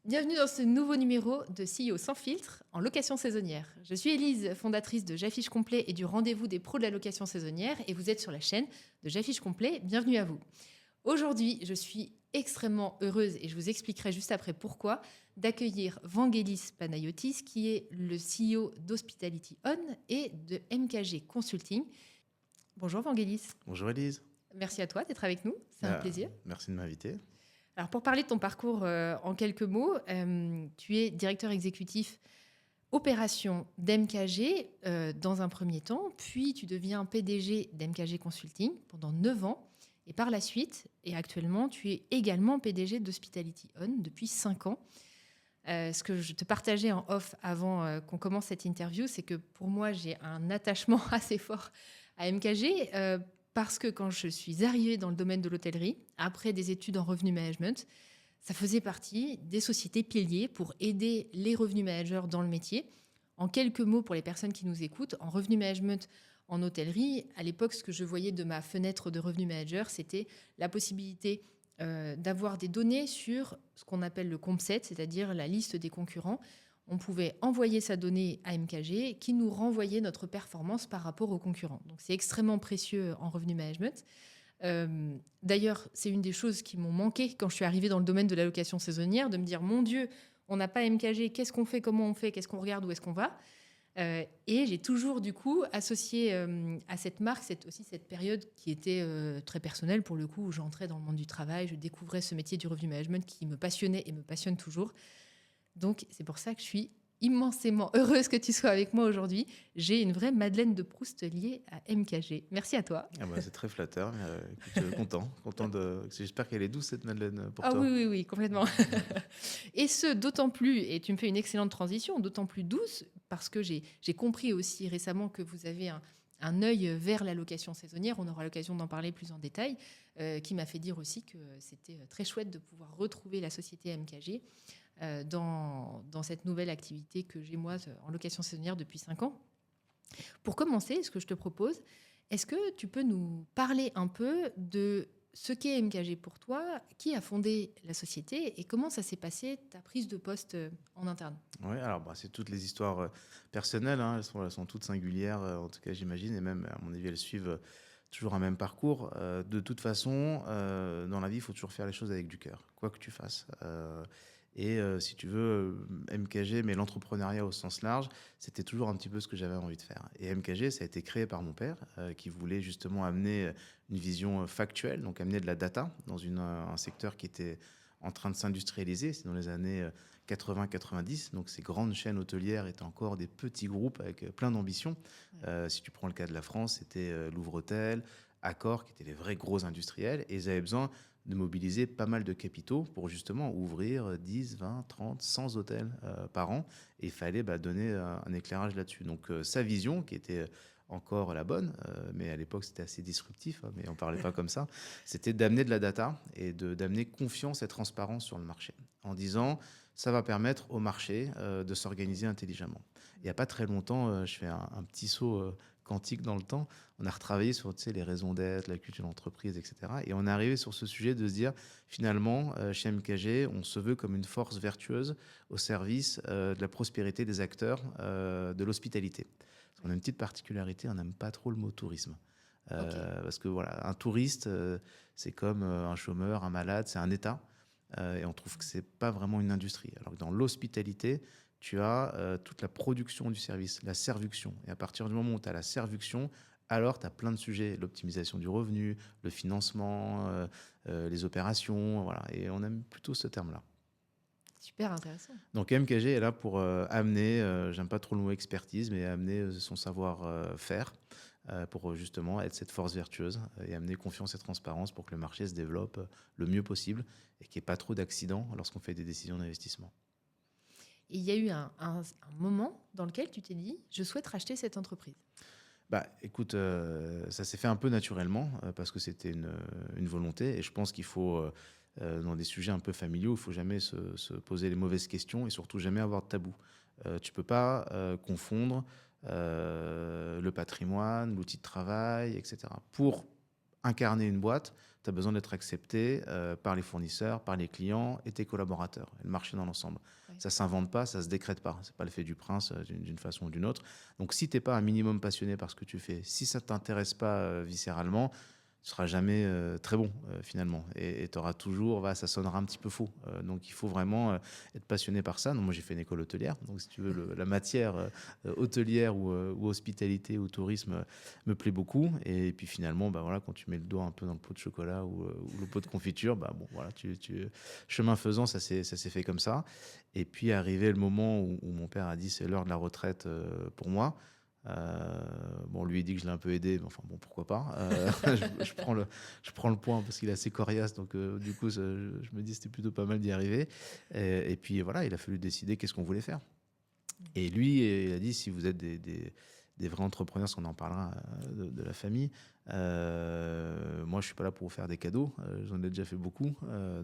Bienvenue dans ce nouveau numéro de CEO sans filtre en location saisonnière. Je suis Élise, fondatrice de J'affiche complet et du rendez-vous des pros de la location saisonnière et vous êtes sur la chaîne de J'affiche complet. Bienvenue à vous. Aujourd'hui, je suis extrêmement heureuse et je vous expliquerai juste après pourquoi d'accueillir Vangelis Panayotis qui est le CEO d'Hospitality On et de MKG Consulting. Bonjour Vangelis. Bonjour Elise. Merci à toi d'être avec nous, c'est un plaisir. Merci de m'inviter. Alors pour parler de ton parcours en quelques mots, tu es directeur exécutif opération d'MKG dans un premier temps, puis tu deviens PDG d'MKG Consulting pendant 9 ans. Et par la suite, et actuellement, tu es également PDG d'Hospitality On depuis 5 ans. Ce que je te partageais en off avant qu'on commence cette interview, c'est que pour moi, j'ai un attachement assez fort à MKG parce que quand je suis arrivée dans le domaine de l'hôtellerie, après des études en revenu management, ça faisait partie des sociétés piliers pour aider les revenus managers dans le métier. En quelques mots pour les personnes qui nous écoutent, en revenu management en hôtellerie, à l'époque, ce que je voyais de ma fenêtre de revenu manager, c'était la possibilité d'avoir des données sur ce qu'on appelle le CompSet, c'est-à-dire la liste des concurrents. On pouvait envoyer sa donnée à MKG qui nous renvoyait notre performance par rapport aux concurrents. Donc c'est extrêmement précieux en revenu management. D'ailleurs, c'est une des choses qui m'ont manqué quand je suis arrivée dans le domaine de la location saisonnière, de me dire, mon Dieu, on n'a pas MKG, qu'est-ce qu'on fait, comment on fait, qu'est-ce qu'on regarde, où est-ce qu'on va et j'ai toujours, du coup, associé à cette marque aussi cette période qui était très personnelle, pour le coup, où j'entrais dans le monde du travail, je découvrais ce métier du revenu management qui me passionnait et me passionne toujours. Donc, c'est pour ça que je suis immensément heureuse que tu sois avec moi aujourd'hui. J'ai une vraie Madeleine de Proust liée à MKG. Merci à toi. C'est très flatteur. Écoute, content de. J'espère qu'elle est douce cette Madeleine pour Ah toi. oui, complètement. Et ce, d'autant plus, et tu me fais une excellente transition, d'autant plus douce, parce que j'ai compris aussi récemment que vous avez un œil vers la location saisonnière, on aura l'occasion d'en parler plus en détail, qui m'a fait dire aussi que c'était très chouette de pouvoir retrouver la société MKG dans cette nouvelle activité que j'ai moi en location saisonnière depuis 5 ans. Pour commencer, ce que je te propose, est-ce que tu peux nous parler un peu de ce qu'est MKG pour toi, qui a fondé la société et comment ça s'est passé ta prise de poste en interne? Oui, alors c'est toutes les histoires personnelles, hein, elles sont toutes singulières, en tout cas j'imagine, et même à mon avis elles suivent toujours un même parcours. De toute façon, dans la vie, il faut toujours faire les choses avec du cœur, quoi que tu fasses. Si tu veux, MKG, mais l'entrepreneuriat au sens large, c'était toujours un petit peu ce que j'avais envie de faire. Et MKG, ça a été créé par mon père, qui voulait justement amener une vision factuelle, donc amener de la data dans un secteur qui était en train de s'industrialiser. C'est dans les années 80-90. Donc ces grandes chaînes hôtelières étaient encore des petits groupes avec plein d'ambition. Si tu prends le cas de la France, c'était Louvre-Hôtel, Accor, qui étaient les vrais gros industriels. Et ils avaient besoin de mobiliser pas mal de capitaux pour justement ouvrir 10, 20, 30, 100 hôtels par an. Et il fallait donner un éclairage là-dessus. Donc sa vision, qui était encore la bonne, mais à l'époque c'était assez disruptif, hein, mais on parlait pas comme ça, c'était d'amener de la data et d'amener confiance et transparence sur le marché, en disant ça va permettre au marché de s'organiser intelligemment. Il n'y a pas très longtemps, je fais un petit saut quantique dans le temps, on a retravaillé sur les raisons d'être, la culture d'entreprise, etc. Et on est arrivé sur ce sujet de se dire, finalement, chez MKG, on se veut comme une force vertueuse au service de la prospérité des acteurs de l'hospitalité. On a une petite particularité, on n'aime pas trop le mot tourisme. Okay. Parce que voilà, un touriste, c'est comme un chômeur, un malade, c'est un état. Et on trouve que c'est pas vraiment une industrie. Alors que dans l'hospitalité, tu as toute la production du service, la servuction. Et à partir du moment où tu as la servuction, alors tu as plein de sujets, l'optimisation du revenu, le financement, les opérations, voilà. Et on aime plutôt ce terme-là. Super intéressant. Donc MKG est là pour amener, j'aime pas trop le mot expertise, mais amener son savoir-faire pour justement être cette force vertueuse et amener confiance et transparence pour que le marché se développe le mieux possible et qu'il n'y ait pas trop d'accidents lorsqu'on fait des décisions d'investissement. Et il y a eu un moment dans lequel tu t'es dit, je souhaite racheter cette entreprise. Écoute, ça s'est fait un peu naturellement parce que c'était une volonté et je pense qu'il faut, dans des sujets un peu familiaux, il ne faut jamais se poser les mauvaises questions et surtout jamais avoir de tabou. Tu ne peux pas confondre le patrimoine, l'outil de travail, etc. Pour incarner une boîte, tu as besoin d'être accepté par les fournisseurs, par les clients et tes collaborateurs, et le marché dans l'ensemble. Ouais. Ça ne s'invente pas, ça ne se décrète pas. Ce n'est pas le fait du prince d'une façon ou d'une autre. Donc si tu n'es pas un minimum passionné par ce que tu fais, si ça ne t'intéresse pas viscéralement, tu ne seras jamais très bon finalement. Et tu auras toujours, ça sonnera un petit peu faux. Donc il faut vraiment être passionné par ça. Donc, moi j'ai fait une école hôtelière. Donc si tu veux, la matière hôtelière ou hospitalité ou tourisme me plaît beaucoup. Et puis finalement, voilà, quand tu mets le doigt un peu dans le pot de chocolat ou le pot de confiture, bon, voilà, chemin faisant, ça s'est fait comme ça. Et puis arrivé le moment où mon père a dit c'est l'heure de la retraite pour moi. Lui il dit que je l'ai un peu aidé, mais enfin bon, pourquoi pas. Je prends le point parce qu'il est assez coriace, donc du coup je me dis c'était plutôt pas mal d'y arriver. Et puis voilà, il a fallu décider qu'est-ce qu'on voulait faire. Et lui, il a dit si vous êtes des vrais entrepreneurs, parce qu'on en parlera de la famille, moi je suis pas là pour vous faire des cadeaux, j'en ai déjà fait beaucoup.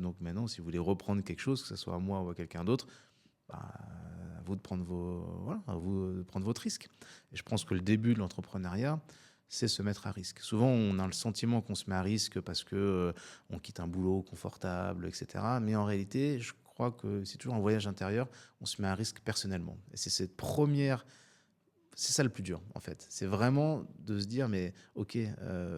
Donc maintenant, si vous voulez reprendre quelque chose, que ce soit à moi ou à quelqu'un d'autre, à vous de prendre à vous de prendre votre risque. Et je pense que le début de l'entrepreneuriat, c'est se mettre à risque. Souvent, on a le sentiment qu'on se met à risque parce que on quitte un boulot confortable, etc. Mais en réalité, je crois que c'est toujours un voyage intérieur. On se met à risque personnellement. Et c'est ça le plus dur, en fait. C'est vraiment de se dire, mais ok,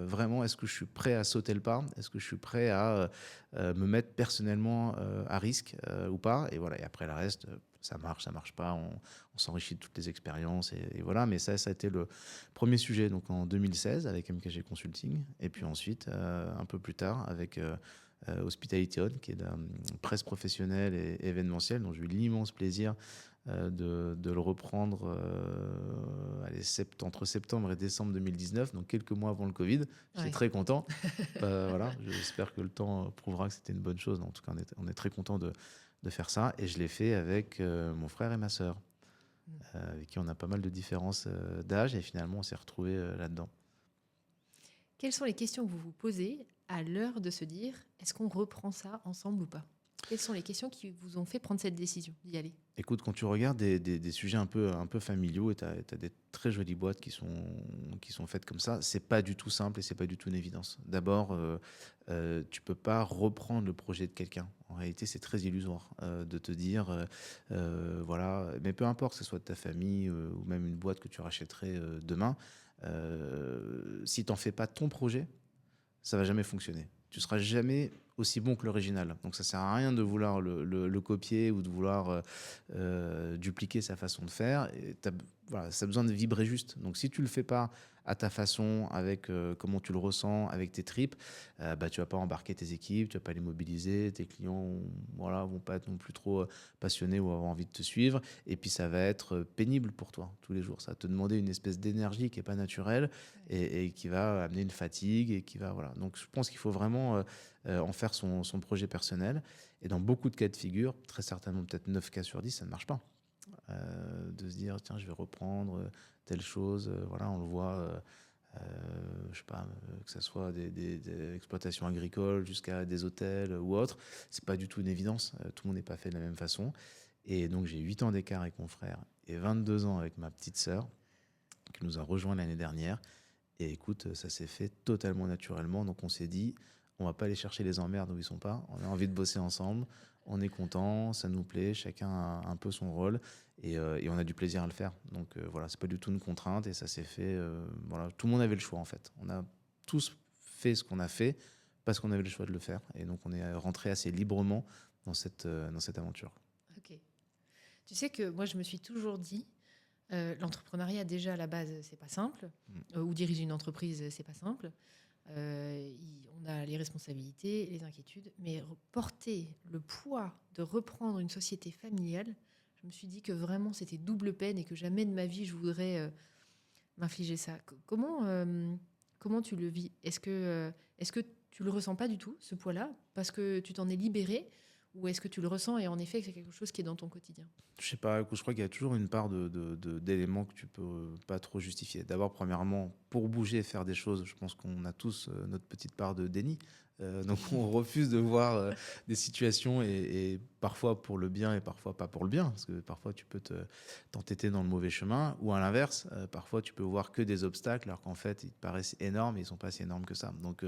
vraiment, est-ce que je suis prêt à sauter le pas? Est-ce que je suis prêt à me mettre personnellement à risque ou pas? Et voilà, et après le reste, ça marche pas, on s'enrichit de toutes les expériences, et voilà. Mais ça a été le premier sujet, donc en 2016 avec MKG Consulting, et puis ensuite, un peu plus tard, avec Hospitality On, qui est de la presse professionnelle et événementielle, dont j'ai eu l'immense plaisir de le reprendre entre septembre et décembre 2019, donc quelques mois avant le Covid. J'étais très content. Voilà, j'espère que le temps prouvera que c'était une bonne chose. En tout cas, on est très content de faire ça. Et je l'ai fait avec mon frère et ma sœur, avec qui on a pas mal de différences d'âge. Et finalement, on s'est retrouvés là-dedans. Quelles sont les questions que vous vous posez à l'heure de se dire est-ce qu'on reprend ça ensemble ou pas? Quelles sont les questions qui vous ont fait prendre cette décision d'y aller? Écoute, quand tu regardes des sujets un peu familiaux, et tu as des très jolies boîtes qui sont faites comme ça, c'est pas du tout simple et c'est pas du tout une évidence. D'abord, tu peux pas reprendre le projet de quelqu'un. En réalité, c'est très illusoire de te dire, voilà, mais peu importe que ce soit de ta famille ou même une boîte que tu rachèterais demain, si t'en fais pas ton projet, ça va jamais fonctionner. Tu seras jamais aussi bon que l'original. Donc ça sert à rien de vouloir le copier ou de vouloir dupliquer sa façon de faire. Et voilà, ça a besoin de vibrer juste. Donc si tu le fais pas à ta façon, avec comment tu le ressens, avec tes tripes, tu vas pas embarquer tes équipes, tu vas pas les mobiliser, tes clients voilà, vont pas être non plus trop passionnés ou avoir envie de te suivre. Et puis ça va être pénible pour toi tous les jours. Ça va te demander une espèce d'énergie qui est pas naturelle et qui va amener une fatigue et qui va voilà. Donc je pense qu'il faut vraiment en faire son projet personnel. Et dans beaucoup de cas de figure, très certainement peut-être 9 cas sur 10, ça ne marche pas. De se dire tiens je vais reprendre telle chose, voilà, on le voit je sais pas, que ce soit des exploitations agricoles jusqu'à des hôtels ou autres, c'est pas du tout une évidence, tout le monde n'est pas fait de la même façon. Et donc j'ai 8 ans d'écart avec mon frère et 22 ans avec ma petite sœur qui nous a rejoint l'année dernière. Et écoute, ça s'est fait totalement naturellement. Donc on s'est dit, on va pas aller chercher les emmerdes où ils sont pas. On a envie de bosser ensemble. On est content, ça nous plaît. Chacun a un peu son rôle et on a du plaisir à le faire. Donc voilà, c'est pas du tout une contrainte et ça s'est fait. Voilà, tout le monde avait le choix en fait. On a tous fait ce qu'on a fait parce qu'on avait le choix de le faire. Et donc on est rentré assez librement dans cette aventure. Ok. Tu sais que moi, je me suis toujours dit, l'entrepreneuriat, déjà, à la base, c'est pas simple. Ou diriger une entreprise, c'est pas simple. On a les responsabilités, les inquiétudes. Mais porter le poids de reprendre une société familiale, je me suis dit que vraiment, c'était double peine et que jamais de ma vie, je voudrais m'infliger ça. Comment tu le vis? Est-ce que tu le ressens pas du tout, ce poids-là, parce que tu t'en es libéré? Ou est-ce que tu le ressens et en effet, c'est quelque chose qui est dans ton quotidien? Je sais pas, je crois qu'il y a toujours une part d'éléments que tu peux pas trop justifier. D'abord, premièrement, pour bouger et faire des choses, je pense qu'on a tous notre petite part de déni. Donc on refuse de voir des situations et parfois pour le bien et parfois pas pour le bien, parce que parfois tu peux t'entêter dans le mauvais chemin, ou à l'inverse, parfois tu peux voir que des obstacles alors qu'en fait ils te paraissent énormes et ils sont pas si énormes que ça. Donc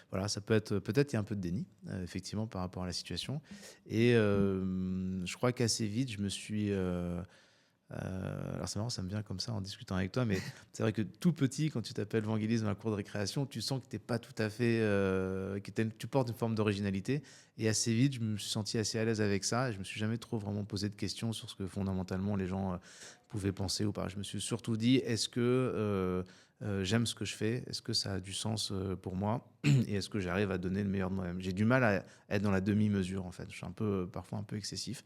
voilà, ça peut être peut-être il y a un peu de déni effectivement par rapport à la situation. Et je crois qu'assez vite je me suis alors c'est marrant, ça me vient comme ça en discutant avec toi, mais c'est vrai que tout petit, quand tu t'appelles Vangelis dans la cour de récréation, tu sens que t'es pas tout à fait, tu portes une forme d'originalité. Et assez vite, je me suis senti assez à l'aise avec ça. Et je me suis jamais trop vraiment posé de questions sur ce que fondamentalement les gens pouvaient penser ou pas. Je me suis surtout dit, est-ce que j'aime ce que je fais? Est-ce que ça a du sens pour moi? Et est-ce que j'arrive à donner le meilleur de moi-même? J'ai du mal à être dans la demi-mesure en fait. Je suis parfois un peu excessif.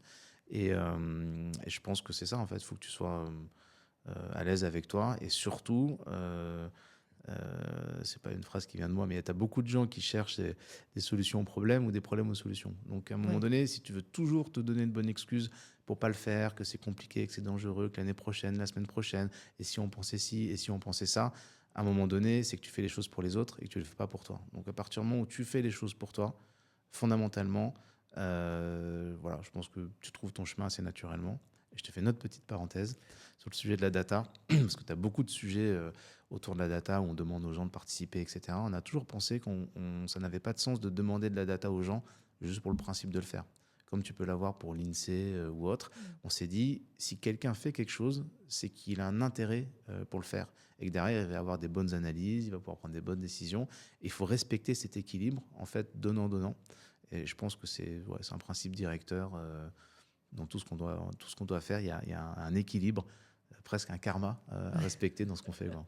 Et je pense que c'est ça, en fait. Il faut que tu sois à l'aise avec toi. Et surtout, c'est pas une phrase qui vient de moi, mais tu as beaucoup de gens qui cherchent des solutions aux problèmes ou des problèmes aux solutions. Donc, à un moment Ouais. donné, si tu veux toujours te donner une bonne excuse pour pas le faire, que c'est compliqué, que c'est dangereux, que l'année prochaine, la semaine prochaine, et si on pensait ci, et si on pensait ça, à un moment donné, c'est que tu fais les choses pour les autres et que tu les fais pas pour toi. Donc, à partir du moment où tu fais les choses pour toi, fondamentalement, voilà, je pense que tu trouves ton chemin assez naturellement. Et je te fais une autre petite parenthèse sur le sujet de la data, parce que tu as beaucoup de sujets autour de la data où on demande aux gens de participer, etc. On a toujours pensé ça n'avait pas de sens de demander de la data aux gens juste pour le principe de le faire. Comme tu peux l'avoir pour l'INSEE ou autre, on s'est dit, si quelqu'un fait quelque chose, c'est qu'il a un intérêt pour le faire. Et que derrière, il va avoir des bonnes analyses, il va pouvoir prendre des bonnes décisions. Et il faut respecter cet équilibre, en fait, donnant-donnant. Et je pense que c'est un principe directeur dans tout ce qu'on doit faire. Il y a un équilibre, presque un karma à respecter dans ce qu'on fait, quoi.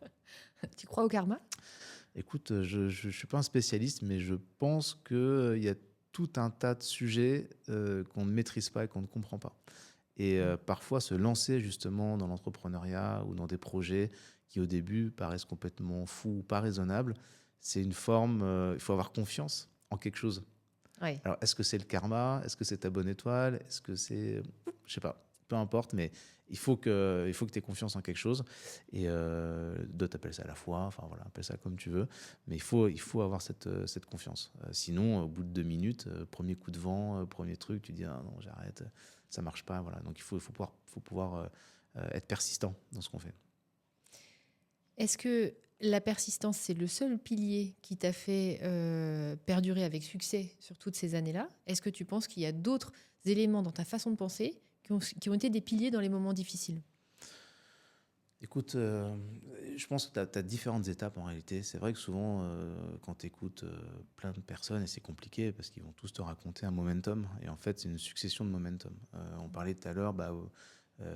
Tu crois au karma? Écoute, je suis pas un spécialiste, mais je pense qu'il y a tout un tas de sujets qu'on ne maîtrise pas et qu'on ne comprend pas. Et parfois, se lancer justement dans l'entrepreneuriat ou dans des projets qui au début paraissent complètement fous ou pas raisonnables, c'est une forme, il faut avoir confiance en quelque chose. Ouais. Alors, est-ce que c'est le karma? Est-ce que c'est ta bonne étoile? Est-ce que c'est... Je sais pas. Peu importe, mais il faut que tu aies confiance en quelque chose. Et d'autres appellent ça la foi. Enfin, voilà, appelle ça comme tu veux. Mais il faut avoir cette confiance. Sinon, au bout de 2 minutes, premier coup de vent, premier truc, tu dis, ah non, j'arrête, ça marche pas. Voilà. Donc, il faut pouvoir être persistant dans ce qu'on fait. Est-ce que la persistance, c'est le seul pilier qui t'a fait perdurer avec succès sur toutes ces années-là? Est-ce que tu penses qu'il y a d'autres éléments dans ta façon de penser qui ont été des piliers dans les moments difficiles? Écoute, je pense que tu as différentes étapes en réalité. C'est vrai que souvent, quand tu écoutes plein de personnes, et c'est compliqué parce qu'ils vont tous te raconter un momentum, et en fait, c'est une succession de momentum. On parlait tout à l'heure,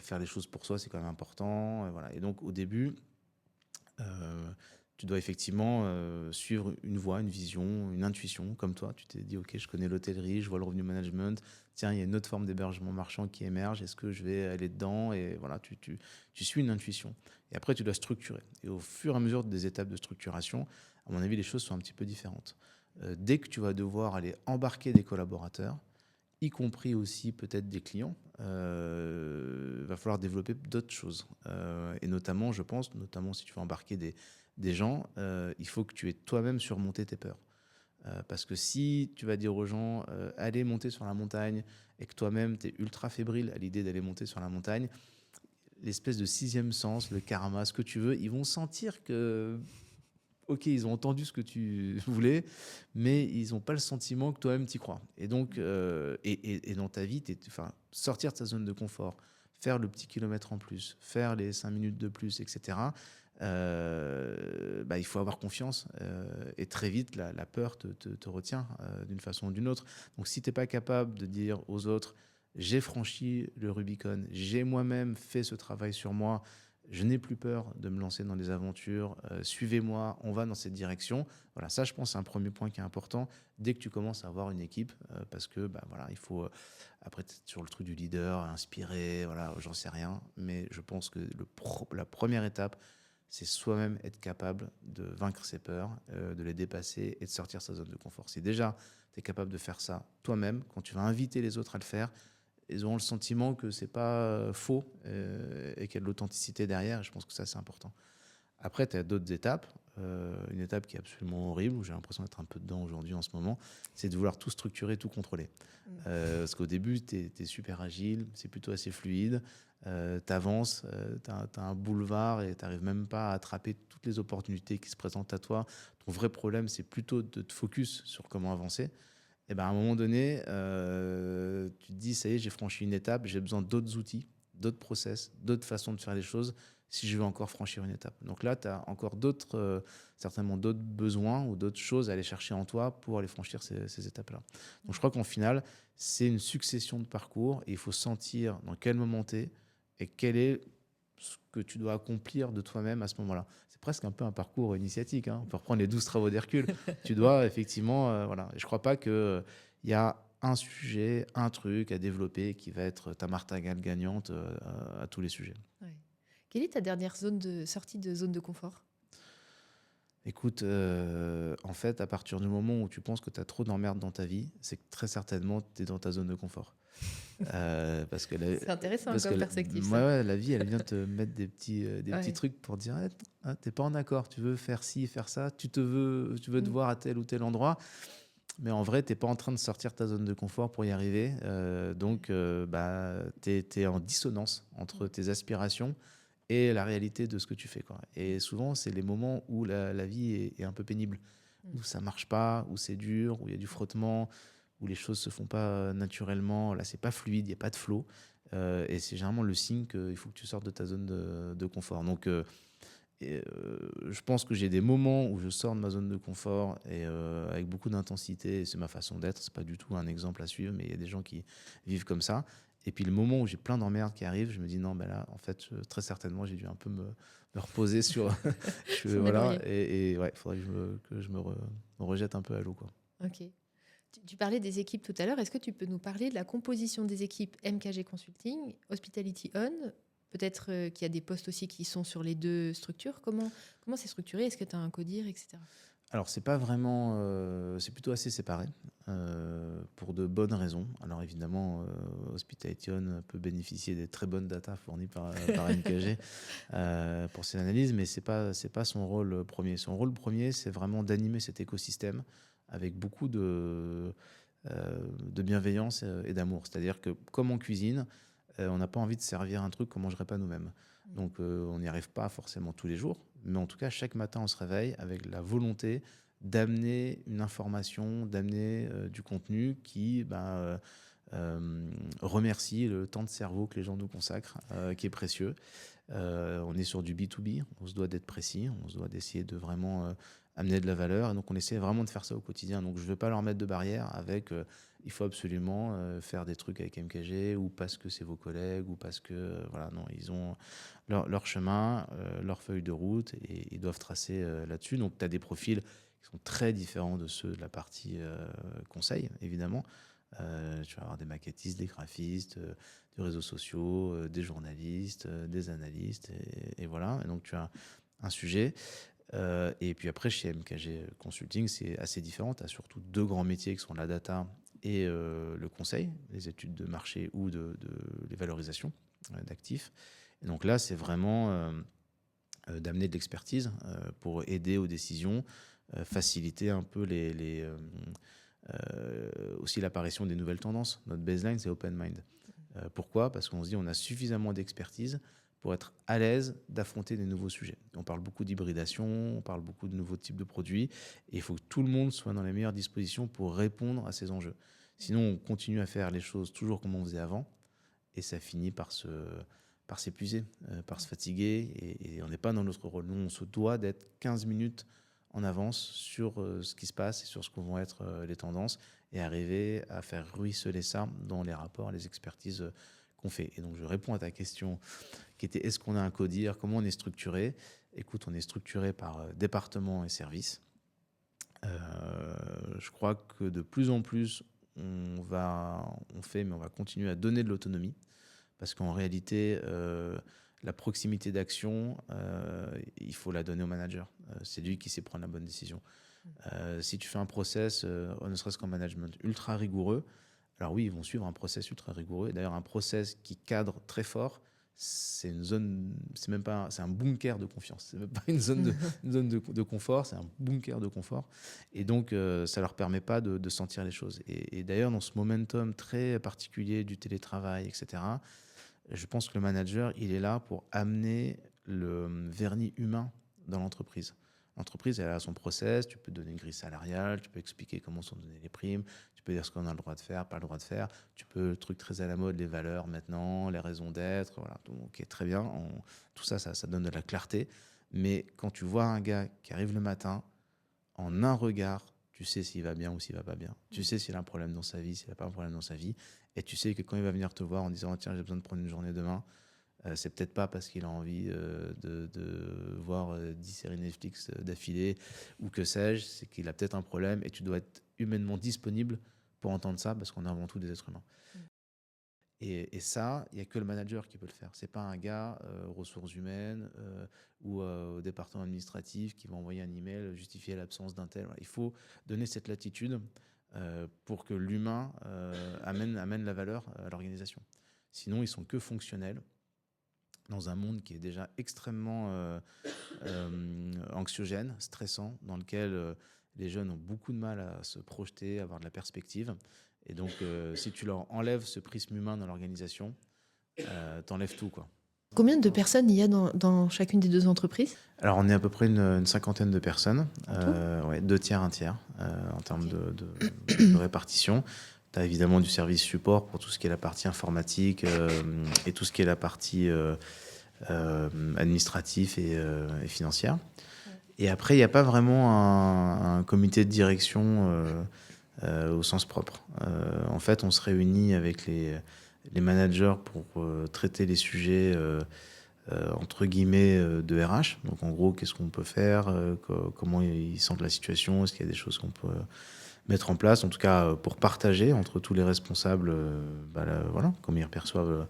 faire les choses pour soi, c'est quand même important. Voilà. Et donc, au début, euh, tu dois effectivement suivre une voie, une vision, une intuition, comme toi. Tu t'es dit, OK, je connais l'hôtellerie, je vois le revenu management. Tiens, il y a une autre forme d'hébergement marchand qui émerge. Est-ce que je vais aller dedans? Et voilà, tu suis une intuition. Et après, tu dois structurer. Et au fur et à mesure des étapes de structuration, à mon avis, les choses sont un petit peu différentes. Dès que tu vas devoir aller embarquer des collaborateurs, y compris aussi peut-être des clients, va falloir développer d'autres choses. Et notamment, je pense, notamment si tu veux embarquer des gens, il faut que tu aies toi-même surmonté tes peurs. Parce que si tu vas dire aux gens, allez monter sur la montagne, et que toi-même, tu es ultra fébrile à l'idée d'aller monter sur la montagne, l'espèce de sixième sens, le karma, ce que tu veux, ils vont sentir que ok, ils ont entendu ce que tu voulais, mais ils n'ont pas le sentiment que toi-même t'y crois. Et donc, et dans ta vie, enfin, sortir de sa zone de confort, faire le petit kilomètre en plus, faire les 5 minutes de plus, etc., il faut avoir confiance. Et très vite, la peur te retient d'une façon ou d'une autre. Donc, si tu n'es pas capable de dire aux autres, j'ai franchi le Rubicon, j'ai moi-même fait ce travail sur moi, je n'ai plus peur de me lancer dans des aventures, suivez-moi, on va dans cette direction. Voilà, ça je pense c'est un premier point qui est important dès que tu commences à avoir une équipe, parce que voilà, il faut, après sur le truc du leader, inspirer, voilà, j'en sais rien, mais je pense que la première étape, c'est soi-même être capable de vaincre ses peurs, de les dépasser et de sortir de sa zone de confort. Si déjà tu es capable de faire ça toi-même, quand tu vas inviter les autres à le faire, ils auront le sentiment que c'est pas faux et qu'il y a de l'authenticité derrière. Et je pense que ça, c'est important. Après, tu as d'autres étapes. Une étape qui est absolument horrible, où j'ai l'impression d'être un peu dedans aujourd'hui en ce moment, c'est de vouloir tout structurer, tout contrôler. Parce qu'au début, tu es super agile, c'est plutôt assez fluide, tu avances, tu as un boulevard et tu n'arrives même pas à attraper toutes les opportunités qui se présentent à toi. Ton vrai problème, c'est plutôt de te focus sur comment avancer. Et ben à un moment donné, tu te dis, ça y est, j'ai franchi une étape, j'ai besoin d'autres outils, d'autres process, d'autres façons de faire les choses si je veux encore franchir une étape. Donc là, tu as encore certainement d'autres besoins ou d'autres choses à aller chercher en toi pour aller franchir ces étapes-là. Donc je crois qu'en final, c'est une succession de parcours et il faut sentir dans quel moment tu es et quel est ce que tu dois accomplir de toi-même à ce moment-là. C'est presque un peu un parcours initiatique. Hein. On peut reprendre les 12 travaux d'Hercule. Tu dois effectivement... voilà. Et je ne crois pas qu'il y a un sujet, un truc à développer qui va être ta martingale gagnante à tous les sujets. Ouais. Quelle est ta dernière sortie de zone de confort? Écoute, en fait, à partir du moment où tu penses que tu as trop d'emmerdes dans ta vie, c'est que très certainement tu es dans ta zone de confort. Parce que C'est intéressant parce que comme perspective, ouais, ça. ouais, la vie, elle vient te mettre des petits Ouais. trucs pour dire t'es pas en accord, tu veux faire ci, faire ça, tu veux te voir à tel ou tel endroit, mais en vrai, t'es pas en train de sortir ta zone de confort pour y arriver. Donc, bah, t'es en dissonance entre tes aspirations et la réalité de ce que tu fais, quoi. Et souvent, c'est les moments où la vie est un peu pénible, où ça marche pas, où c'est dur, où il y a du frottement, où les choses se font pas naturellement. Là, c'est pas fluide, il n'y a pas de flow. Et c'est généralement le signe qu'il faut que tu sortes de ta zone de confort. Donc, je pense que j'ai des moments où je sors de ma zone de confort et avec beaucoup d'intensité. Et c'est ma façon d'être. C'est pas du tout un exemple à suivre, mais il y a des gens qui vivent comme ça. Et puis le moment où j'ai plein d'emmerdes qui arrivent, je me dis non, ben là, en fait, très certainement, j'ai dû un peu me reposer sur. Sur des Voilà. lauriers. Et ouais, il faudrait que me rejette un peu à l'eau, quoi. Ok. Tu parlais des équipes tout à l'heure. Est-ce que tu peux nous parler de la composition des équipes MKG Consulting, Hospitality On? Peut-être qu'il y a des postes aussi qui sont sur les deux structures. Comment c'est structuré? Est-ce que tu as un codir, etc. Alors, c'est pas vraiment. C'est plutôt assez séparé pour de bonnes raisons. Alors, évidemment, Hospitality On peut bénéficier des très bonnes datas fournies par MKG pour ses analyses, mais c'est pas son rôle premier. Son rôle premier, c'est vraiment d'animer cet écosystème avec beaucoup de bienveillance et d'amour. C'est-à-dire que, comme en cuisine, on n'a pas envie de servir un truc qu'on ne mangerait pas nous-mêmes. Donc, on n'y arrive pas forcément tous les jours, mais en tout cas, chaque matin, on se réveille avec la volonté d'amener une information, d'amener du contenu qui remercie le temps de cerveau que les gens nous consacrent, qui est précieux. On est sur du B2B, on se doit d'être précis, on se doit d'essayer de vraiment amener de la valeur. Et donc, on essaie vraiment de faire ça au quotidien. Donc, je ne veux pas leur mettre de barrière avec il faut absolument faire des trucs avec MKG ou parce que c'est vos collègues ou parce que, voilà, non, ils ont leur chemin, leur feuille de route et ils doivent tracer là-dessus. Donc, tu as des profils qui sont très différents de ceux de la partie conseil, évidemment. Tu vas avoir des maquettistes, des graphistes, des réseaux sociaux, des journalistes, des analystes, et voilà. Et donc, tu as un sujet. Et puis après, chez MKG Consulting, c'est assez différent. Tu as surtout deux grands métiers qui sont la data et le conseil, les études de marché ou les valorisations d'actifs. Et donc là, c'est vraiment d'amener de l'expertise pour aider aux décisions, faciliter un peu aussi l'apparition des nouvelles tendances. Notre baseline, c'est Open Mind. Pourquoi? Parce qu'on se dit on a suffisamment d'expertise pour être à l'aise d'affronter des nouveaux sujets. On parle beaucoup d'hybridation, on parle beaucoup de nouveaux types de produits, et il faut que tout le monde soit dans les meilleures dispositions pour répondre à ces enjeux. Sinon, on continue à faire les choses toujours comme on faisait avant, et ça finit par s'épuiser, par se fatiguer, et on n'est pas dans notre rôle. Nous, on se doit d'être 15 minutes en avance sur ce qui se passe et sur ce que vont être les tendances, et arriver à faire ruisseler ça dans les rapports, les expertises qu'on fait. Et donc, je réponds à ta question qui était est-ce qu'on a un codir, comment on est structuré? Écoute, on est structuré par département et service. Je crois que de plus en plus, on va continuer à donner de l'autonomie, parce qu'en réalité, la proximité d'action, il faut la donner au manager. C'est lui qui sait prendre la bonne décision. Si tu fais un process, ne serait-ce qu'en management, ultra rigoureux, alors oui, ils vont suivre un process ultra rigoureux. D'ailleurs, un process qui cadre très fort, c'est une zone, c'est même pas, c'est un bunker de confiance. C'est même pas une zone de confort, c'est un bunker de confort. Et donc, ça leur permet pas de sentir les choses. Et d'ailleurs, dans ce momentum très particulier du télétravail, etc., je pense que le manager, il est là pour amener le vernis humain dans l'entreprise. L'entreprise, elle a son process, tu peux donner une grille salariale, tu peux expliquer comment sont données les primes, tu peux dire ce qu'on a le droit de faire, pas le droit de faire, tu peux, le truc très à la mode, les valeurs maintenant, les raisons d'être, voilà, donc, ok, très bien, tout ça, ça donne de la clarté. Mais quand tu vois un gars qui arrive le matin, en un regard, tu sais s'il va bien ou s'il va pas bien. Tu sais s'il a un problème dans sa vie, s'il n'a pas un problème dans sa vie. Et tu sais que quand il va venir te voir en disant tiens, j'ai besoin de prendre une journée demain, c'est peut-être pas parce qu'il a envie de voir 10 séries Netflix d'affilée ou que sais-je, c'est qu'il a peut-être un problème et tu dois être humainement disponible pour entendre ça parce qu'on est avant tout des êtres humains. Et ça, il n'y a que le manager qui peut le faire. Ce n'est pas un gars ressources humaines ou au département administratif qui va envoyer un email justifier l'absence d'un tel. Voilà. Il faut donner cette latitude pour que l'humain amène la valeur à l'organisation. Sinon, ils sont que fonctionnels dans un monde qui est déjà extrêmement anxiogène, stressant, dans lequel les jeunes ont beaucoup de mal à se projeter, à avoir de la perspective. Et donc, si tu leur enlèves ce prisme humain dans l'organisation, t'enlèves tout, quoi. Combien de personnes il y a dans chacune des deux entreprises? Alors, on est à peu près une cinquantaine de personnes. Ouais, 2 tiers, 1 tiers en termes de répartition. Tu as évidemment du service support pour tout ce qui est la partie informatique et tout ce qui est la partie administrative et financière. Et après, il n'y a pas vraiment un comité de direction au sens propre. En fait, on se réunit avec les managers pour traiter les sujets entre guillemets de RH. Donc en gros, qu'est-ce qu'on peut faire, comment ils sentent la situation, est-ce qu'il y a des choses qu'on peut mettre en place, en tout cas pour partager entre tous les responsables voilà, comment ils perçoivent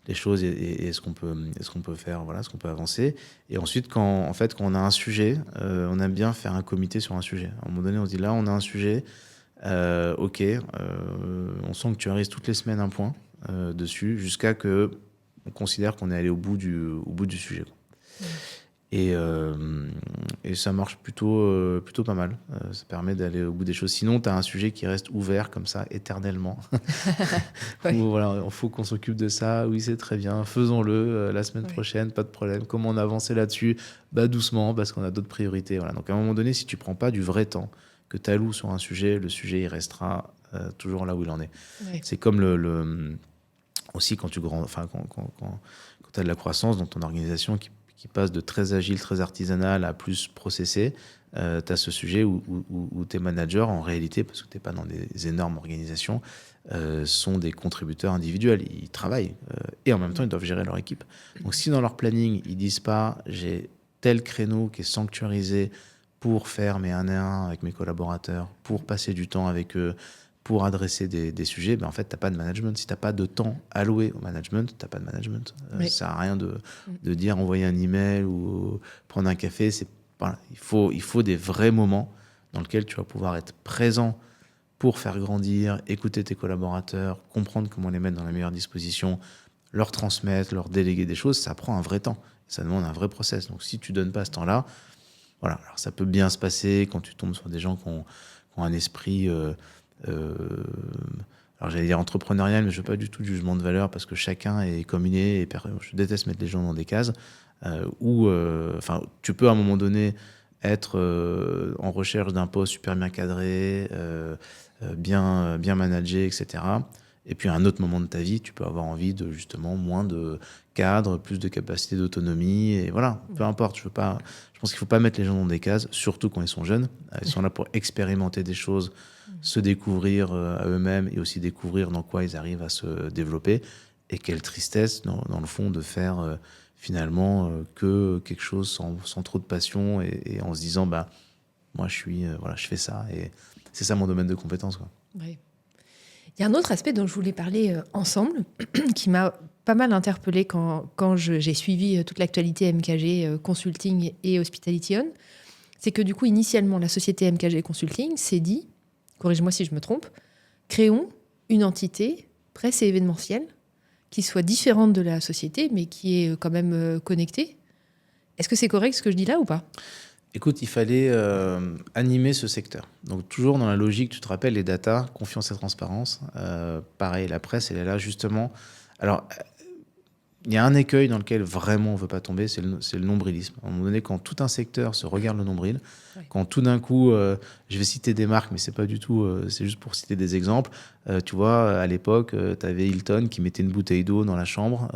les choses et est-ce qu'on peut faire, voilà, ce qu'on peut avancer. Et ensuite, quand on a un sujet, on aime bien faire un comité sur un sujet. À un moment donné, on se dit là, on a un sujet, ok, on sent que tu arrives toutes les semaines un point dessus, jusqu'à que on considère qu'on est allé au bout du sujet. Et ça marche plutôt pas mal. Ça permet d'aller au bout des choses. Sinon, tu as un sujet qui reste ouvert comme ça, éternellement. Ouais. Où, voilà, il faut qu'on s'occupe de ça. Oui, c'est très bien. Faisons-le la semaine prochaine, pas de problème. Comment on avancer là-dessus? Doucement, parce qu'on a d'autres priorités. Voilà. Donc, à un moment donné, si tu prends pas du vrai temps, que tu alloues sur un sujet, le sujet, il restera toujours là où il en est. Ouais. C'est comme aussi quand tu quand tu as de la croissance dans ton organisation qui passe de très agile, très artisanal à plus processé, tu as ce sujet où tes managers, en réalité, parce que tu n'es pas dans des énormes organisations, sont des contributeurs individuels. Ils travaillent et en même temps, ils doivent gérer leur équipe. Donc si dans leur planning, ils disent pas j'ai tel créneau qui est sanctuarisé pour faire mes 1 et 1 avec mes collaborateurs, pour passer du temps avec eux, pour adresser des sujets, en fait, tu n'as pas de management. Si tu n'as pas de temps alloué au management, tu n'as pas de management. Ça ne sert à rien de dire envoyer un email ou prendre un café. Voilà, il faut des vrais moments dans lesquels tu vas pouvoir être présent pour faire grandir, écouter tes collaborateurs, comprendre comment les mettre dans la meilleure disposition, leur transmettre, leur déléguer des choses. Ça prend un vrai temps. Ça demande un vrai process. Donc, si tu ne donnes pas ce temps-là, voilà. Alors, ça peut bien se passer quand tu tombes sur des gens qui ont un esprit... alors j'allais dire entrepreneurial, mais je veux pas du tout de jugement de valeur parce que chacun est comme il est. Et je déteste mettre les gens dans des cases où tu peux à un moment donné être en recherche d'un poste super bien cadré, bien managé, etc. Et puis à un autre moment de ta vie, tu peux avoir envie de justement moins de cadre, plus de capacité d'autonomie. Et voilà, peu importe. Je pense qu'il faut pas mettre les gens dans des cases, surtout quand ils sont jeunes. Ils sont là pour expérimenter des choses, se découvrir à eux-mêmes et aussi découvrir dans quoi ils arrivent à se développer. Et quelle tristesse, dans le fond, de faire finalement que quelque chose sans trop de passion et en se disant, moi, je fais ça et c'est ça mon domaine de compétence, quoi. Ouais. Il y a un autre aspect dont je voulais parler ensemble, qui m'a pas mal interpellée quand j'ai suivi toute l'actualité MKG Consulting et Hospitality On. C'est que du coup, initialement, la société MKG Consulting s'est dit, corrige-moi si je me trompe, créons une entité presse et événementielle qui soit différente de la société, mais qui est quand même connectée. Est-ce que c'est correct ce que je dis là ou pas ? Écoute, il fallait animer ce secteur. Donc toujours dans la logique, tu te rappelles, les data, confiance et transparence. Pareil, la presse, elle est là justement. Alors, il y a un écueil dans lequel vraiment on ne veut pas tomber, c'est le nombrilisme. À un moment donné, quand tout un secteur se regarde le nombril, quand tout d'un coup, je vais citer des marques, mais c'est pas du tout, c'est juste pour citer des exemples. Tu vois, à l'époque, tu avais Hilton qui mettait une bouteille d'eau dans la chambre,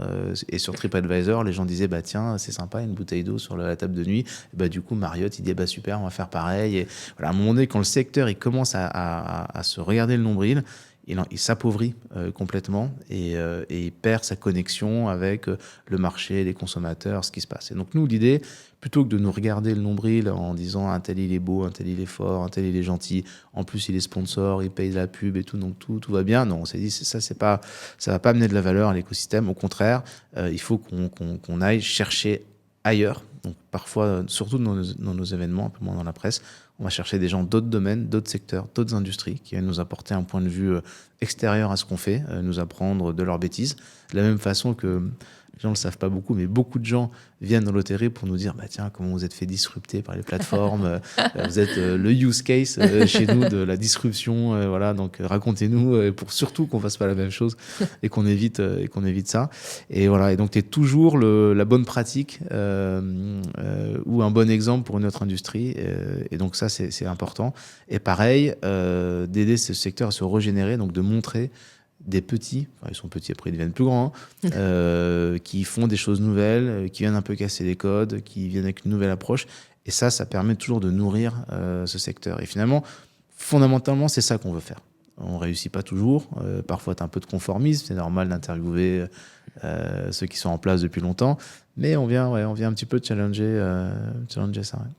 et sur TripAdvisor, les gens disaient, bah tiens, c'est sympa, une bouteille d'eau sur la table de nuit. Et bah, du coup, Marriott, il dit, bah super, on va faire pareil. Et voilà, à un moment donné, quand le secteur il commence à se regarder le nombril, il s'appauvrit complètement et il perd sa connexion avec le marché, les consommateurs, ce qui se passe. Et donc nous, l'idée, plutôt que de nous regarder le nombril en disant un tel il est beau, un tel il est fort, un tel il est gentil, en plus il est sponsor, il paye de la pub et tout, donc tout va bien. Non, on s'est dit ça va pas amener de la valeur à l'écosystème. Au contraire, il faut qu'on aille chercher ailleurs. Donc parfois, surtout dans nos événements, un peu moins dans la presse, on va chercher des gens d'autres domaines, d'autres secteurs, d'autres industries qui viennent nous apporter un point de vue extérieur à ce qu'on fait, nous apprendre de leurs bêtises. De la même façon que les gens ne le savent pas beaucoup, mais beaucoup de gens viennent dans l'hôtellerie pour nous dire bah, tiens, comment vous êtes fait disrupter par les plateformes. Vous êtes le use case chez nous de la disruption. Voilà, donc racontez-nous pour surtout qu'on ne fasse pas la même chose et qu'on évite ça. Et voilà, et donc tu es toujours la bonne pratique ou un bon exemple pour une autre industrie. Et donc ça, c'est important. Et pareil, d'aider ce secteur à se régénérer, donc de montrer des petits, enfin ils sont petits après ils deviennent plus grands, qui font des choses nouvelles, qui viennent un peu casser les codes, qui viennent avec une nouvelle approche. Et ça permet toujours de nourrir ce secteur. Et finalement, fondamentalement, c'est ça qu'on veut faire. On ne réussit pas toujours. Parfois, tu as un peu de conformisme. C'est normal d'interviewer ceux qui sont en place depuis longtemps. Mais on vient un petit peu challenger ça. Ouais.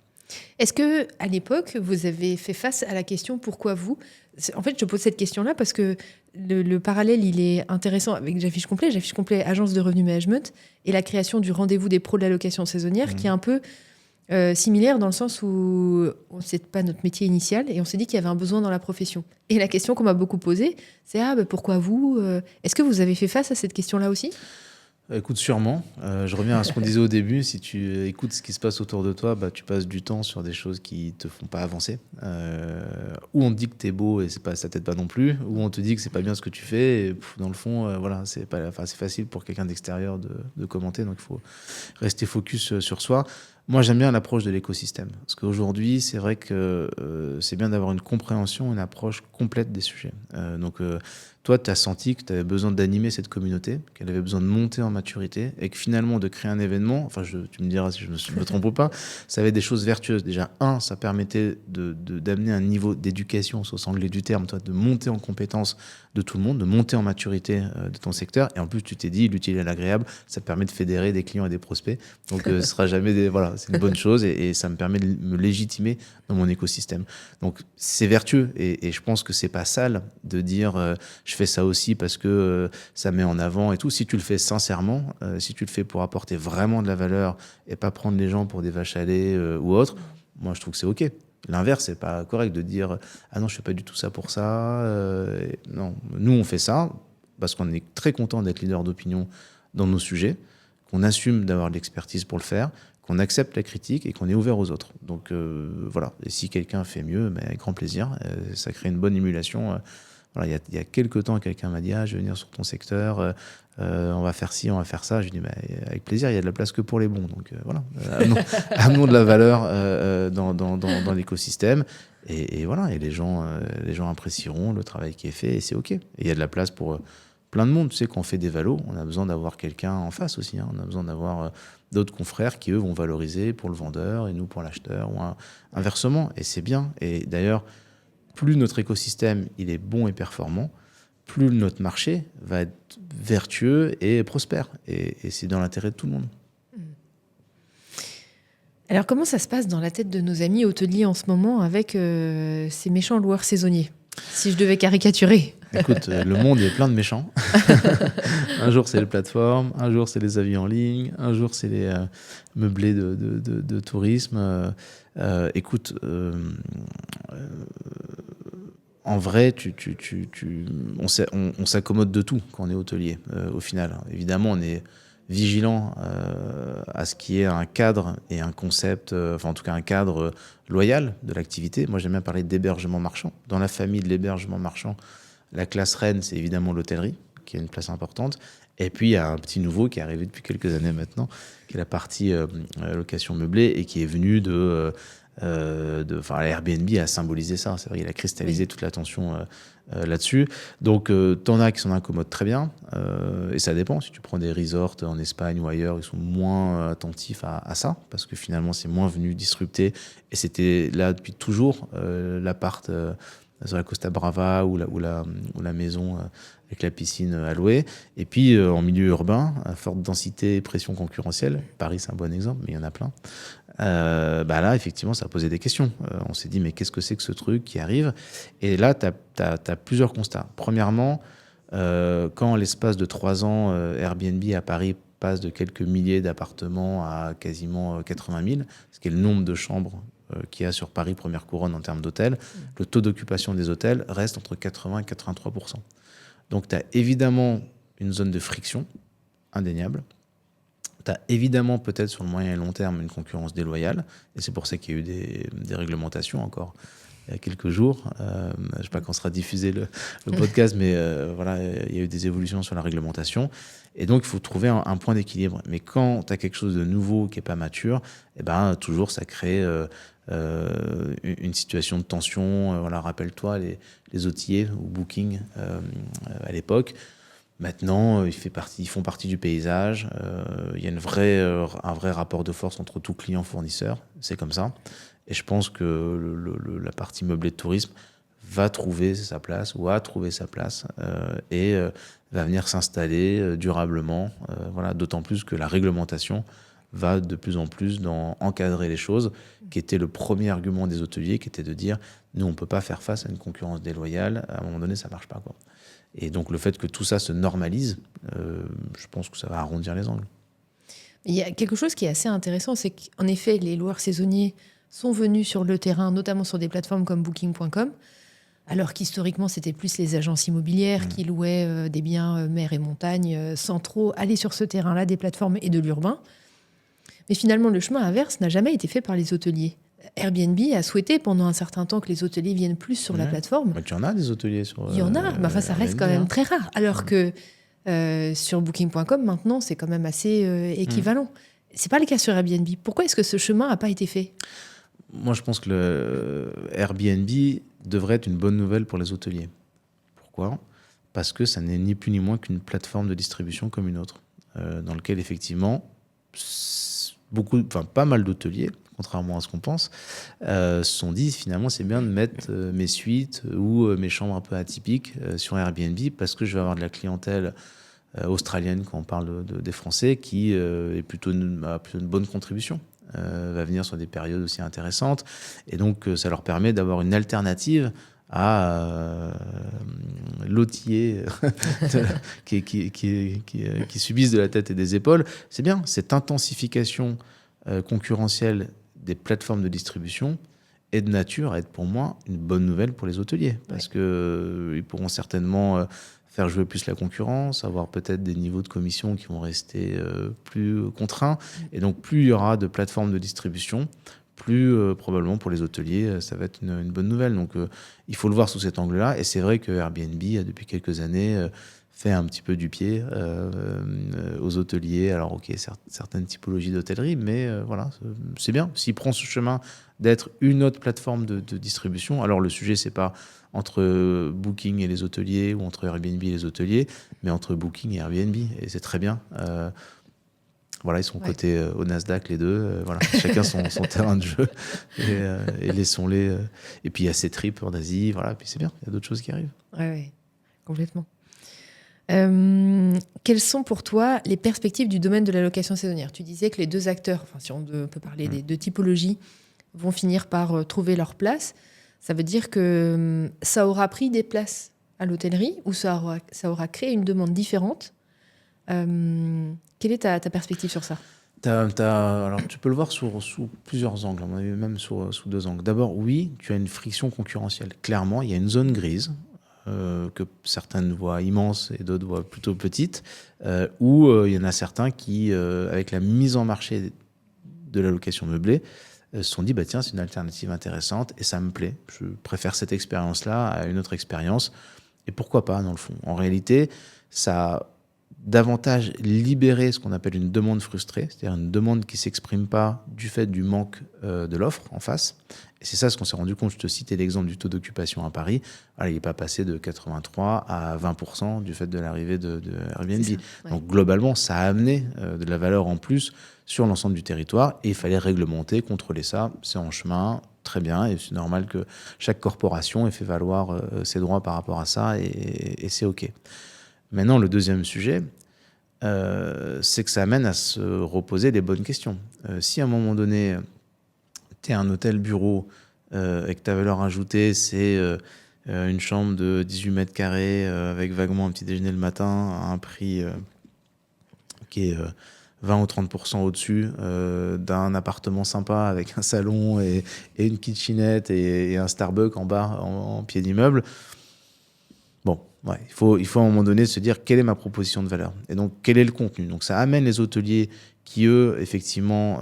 Est-ce que à l'époque, vous avez fait face à la question pourquoi vous ? En fait, je pose cette question-là parce que le parallèle, il est intéressant avec J'affiche complet, agence de revenu management, et la création du rendez-vous des pros de la location saisonnière, qui est un peu similaire dans le sens où c'est pas notre métier initial et on s'est dit qu'il y avait un besoin dans la profession. Et la question qu'on m'a beaucoup posée, c'est pourquoi vous ? Est-ce que vous avez fait face à cette question-là aussi ? Écoute, sûrement. Je reviens à ce qu'on disait au début. Si tu écoutes ce qui se passe autour de toi, bah, tu passes du temps sur des choses qui te font pas avancer. Ou on te dit que t'es beau et ça t'aide pas non plus. Ou on te dit que c'est pas bien ce que tu fais. Et, dans le fond, voilà, c'est facile pour quelqu'un d'extérieur de commenter. Donc il faut rester focus sur soi. Moi, j'aime bien l'approche de l'écosystème. Parce qu'aujourd'hui, c'est vrai que c'est bien d'avoir une compréhension, une approche complète des sujets. Toi, tu as senti que tu avais besoin d'animer cette communauté, qu'elle avait besoin de monter en maturité et que finalement, de créer un événement, tu me diras si je me trompe ou pas, ça avait des choses vertueuses. Déjà, ça permettait d'amener un niveau d'éducation, au sens anglais du terme, toi, de monter en compétence de tout le monde, de monter en maturité de ton secteur. Et en plus, tu t'es dit, l'utile et l'agréable, ça permet de fédérer des clients et des prospects. Donc, ce sera jamais voilà, c'est une bonne chose et ça me permet de me légitimer dans mon écosystème. Donc, c'est vertueux et je pense que c'est pas sale de dire je fais ça aussi parce que ça met en avant et tout. Si tu le fais sincèrement, si tu le fais pour apporter vraiment de la valeur et pas prendre les gens pour des vaches à lait ou autre, moi, je trouve que c'est OK. L'inverse, c'est pas correct de dire ah non, je fais pas du tout ça pour ça. Non, nous on fait ça parce qu'on est très content d'être leader d'opinion dans nos sujets, qu'on assume d'avoir de l'expertise pour le faire, qu'on accepte la critique et qu'on est ouvert aux autres. Donc voilà. Et si quelqu'un fait mieux, mais avec grand plaisir, ça crée une bonne émulation. Voilà, il y a quelques temps, quelqu'un m'a dit je vais venir sur ton secteur. On va faire ci, on va faire ça. Je lui dis avec plaisir, il y a de la place que pour les bons. Donc voilà, amenons de la valeur dans l'écosystème. Et voilà, et les gens apprécieront le travail qui est fait et c'est OK. Et il y a de la place pour plein de monde. Tu sais, quand on fait des valos, on a besoin d'avoir quelqu'un en face aussi. On a besoin d'avoir d'autres confrères qui, eux, vont valoriser pour le vendeur et nous pour l'acheteur ou inversement. Et c'est bien. Et d'ailleurs, plus notre écosystème il est bon et performant, plus notre marché va être vertueux et prospère. Et c'est dans l'intérêt de tout le monde. Alors, comment ça se passe dans la tête de nos amis hôteliers en ce moment avec ces méchants loueurs saisonniers, si je devais caricaturer? Écoute, le monde est plein de méchants. Un jour, c'est les plateformes. Un jour, c'est les avis en ligne. Un jour, c'est les meublés de tourisme. Écoute, en vrai, on s'accommode de tout quand on est hôtelier, au final. Évidemment, on est vigilant à ce qui est un cadre et un concept, enfin en tout cas un cadre loyal de l'activité. Moi, j'aime bien parler d'hébergement marchand. Dans la famille de l'hébergement marchand, la classe reine, c'est évidemment l'hôtellerie, qui a une place importante. Et puis, il y a un petit nouveau qui est arrivé depuis quelques années maintenant, qui est la partie location meublée et qui est venu Airbnb a symbolisé ça. C'est vrai, il a cristallisé toute l'attention là-dessus. Donc, t'en as qui s'en accommodent très bien. Et ça dépend. Si tu prends des resorts en Espagne ou ailleurs, ils sont moins attentifs à ça, parce que finalement, c'est moins venu disrupter. Et c'était là depuis toujours l'appart sur la Costa Brava ou la maison avec la piscine à louer. Et puis, en milieu urbain, à forte densité et pression concurrentielle, Paris, c'est un bon exemple, mais il y en a plein. Là, effectivement, ça a posé des questions. On s'est dit, mais qu'est-ce que c'est que ce truc qui arrive? Et là, tu as plusieurs constats. Premièrement, quand l'espace de 3 ans, Airbnb à Paris passe de quelques milliers d'appartements à quasiment 80 000, ce qui est le nombre de chambres qu'il y a sur Paris Première Couronne en termes d'hôtels, le taux d'occupation des hôtels reste entre 80 et 83%. Donc, tu as évidemment une zone de friction, indéniable. Tu as évidemment peut-être sur le moyen et long terme une concurrence déloyale, et c'est pour ça qu'il y a eu des réglementations encore il y a quelques jours. Je ne sais pas quand sera diffusé le podcast, mais voilà, il y a eu des évolutions sur la réglementation. Et donc, il faut trouver un point d'équilibre. Mais quand tu as quelque chose de nouveau qui n'est pas mature, toujours, ça crée une situation de tension. Voilà, rappelle-toi les hôteliers ou Booking à l'époque. Maintenant, ils font partie du paysage. Il y a un vrai rapport de force entre tout client-fournisseur. C'est comme ça. Et je pense que la partie meublée de tourisme va trouver sa place ou a trouvé sa place et va venir s'installer durablement. Voilà, d'autant plus que la réglementation va de plus en plus dans encadrer les choses, qui était le premier argument des hôteliers, qui était de dire nous, on ne peut pas faire face à une concurrence déloyale. À un moment donné, ça ne marche pas, quoi. Et donc, le fait que tout ça se normalise, je pense que ça va arrondir les angles. Il y a quelque chose qui est assez intéressant, c'est qu'en effet, les loueurs saisonniers sont venus sur le terrain, notamment sur des plateformes comme Booking.com, alors qu'historiquement, c'était plus les agences immobilières qui louaient des biens mer et montagne sans trop aller sur ce terrain-là des plateformes et de l'urbain. Mais finalement, le chemin inverse n'a jamais été fait par les hôteliers. Airbnb a souhaité pendant un certain temps que les hôteliers viennent plus sur la plateforme. Mais tu en as des hôteliers sur Il y en a, mais enfin, ça reste quand même très rare. Alors que sur Booking.com, maintenant, c'est quand même assez équivalent. C'est pas le cas sur Airbnb. Pourquoi est-ce que ce chemin n'a pas été fait? Moi, je pense que le Airbnb devrait être une bonne nouvelle pour les hôteliers. Pourquoi? Parce que ça n'est ni plus ni moins qu'une plateforme de distribution comme une autre, dans lequel effectivement pas mal d'hôteliers, contrairement à ce qu'on pense, se sont dit finalement c'est bien de mettre mes suites ou mes chambres un peu atypiques sur Airbnb parce que je vais avoir de la clientèle australienne quand on parle des Français qui est plutôt une bonne contribution. Va venir sur des périodes aussi intéressantes et donc ça leur permet d'avoir une alternative à l'hôtelier qui subissent de la tête et des épaules. C'est bien, cette intensification concurrentielle des plateformes de distribution est de nature à être pour moi une bonne nouvelle pour les hôteliers parce qu'ils pourront certainement faire jouer plus la concurrence, avoir peut-être des niveaux de commission qui vont rester plus contraints. Et donc, plus il y aura de plateformes de distribution, plus probablement pour les hôteliers, ça va être une bonne nouvelle. Donc, il faut le voir sous cet angle-là. Et c'est vrai que Airbnb a depuis quelques années fait un petit peu du pied aux hôteliers. Alors, ok, certaines typologies d'hôtellerie, mais voilà, c'est bien. S'il prend ce chemin d'être une autre plateforme de distribution, alors le sujet, c'est pas entre Booking et les hôteliers ou entre Airbnb et les hôteliers, mais entre Booking et Airbnb. Et c'est très bien. Voilà, ils sont cotés au Nasdaq, les deux. Voilà, chacun son terrain de jeu. Et laissons-les. Et puis, il y a ces trips en Asie. Voilà, puis c'est bien. Il y a d'autres choses qui arrivent. Oui, complètement. Quelles sont pour toi les perspectives du domaine de la location saisonnière? Tu disais que les deux acteurs, enfin, si on peut parler des deux typologies, vont finir par trouver leur place. Ça veut dire que ça aura pris des places à l'hôtellerie ou ça aura créé une demande différente. Quelle est ta perspective sur ça? Alors, tu peux le voir sous plusieurs angles, même sous deux angles. D'abord, oui, tu as une friction concurrentielle. Clairement, il y a une zone grise que certaines voient immense et d'autres voient plutôt petite, où il y en a certains qui, avec la mise en marché de la location meublée, se sont dit, bah, tiens, c'est une alternative intéressante et ça me plaît. Je préfère cette expérience-là à une autre expérience. Et pourquoi pas, dans le fond. En réalité, ça a davantage libéré ce qu'on appelle une demande frustrée, c'est-à-dire une demande qui ne s'exprime pas du fait du manque de l'offre en face. Et c'est ça ce qu'on s'est rendu compte. Je te citais l'exemple du taux d'occupation à Paris. Alors, il n'est pas passé de 83 à 20% du fait de l'arrivée de Airbnb. C'est ça, ouais. Donc, globalement, ça a amené de la valeur en plus sur l'ensemble du territoire et il fallait réglementer, contrôler ça. C'est en chemin, très bien, et c'est normal que chaque corporation ait fait valoir ses droits par rapport à ça et c'est OK. Maintenant, le deuxième sujet, c'est que ça amène à se reposer les bonnes questions. Si à un moment donné, tu es un hôtel bureau et que ta valeur ajoutée, c'est une chambre de 18 mètres carrés avec vaguement un petit déjeuner le matin à un prix qui est 20 ou 30% au-dessus d'un appartement sympa avec un salon et une kitchenette et un Starbucks en bas en pied d'immeuble, bon, ouais, il faut à un moment donné se dire quelle est ma proposition de valeur et donc quel est le contenu. Donc ça amène les hôteliers qui, eux, effectivement,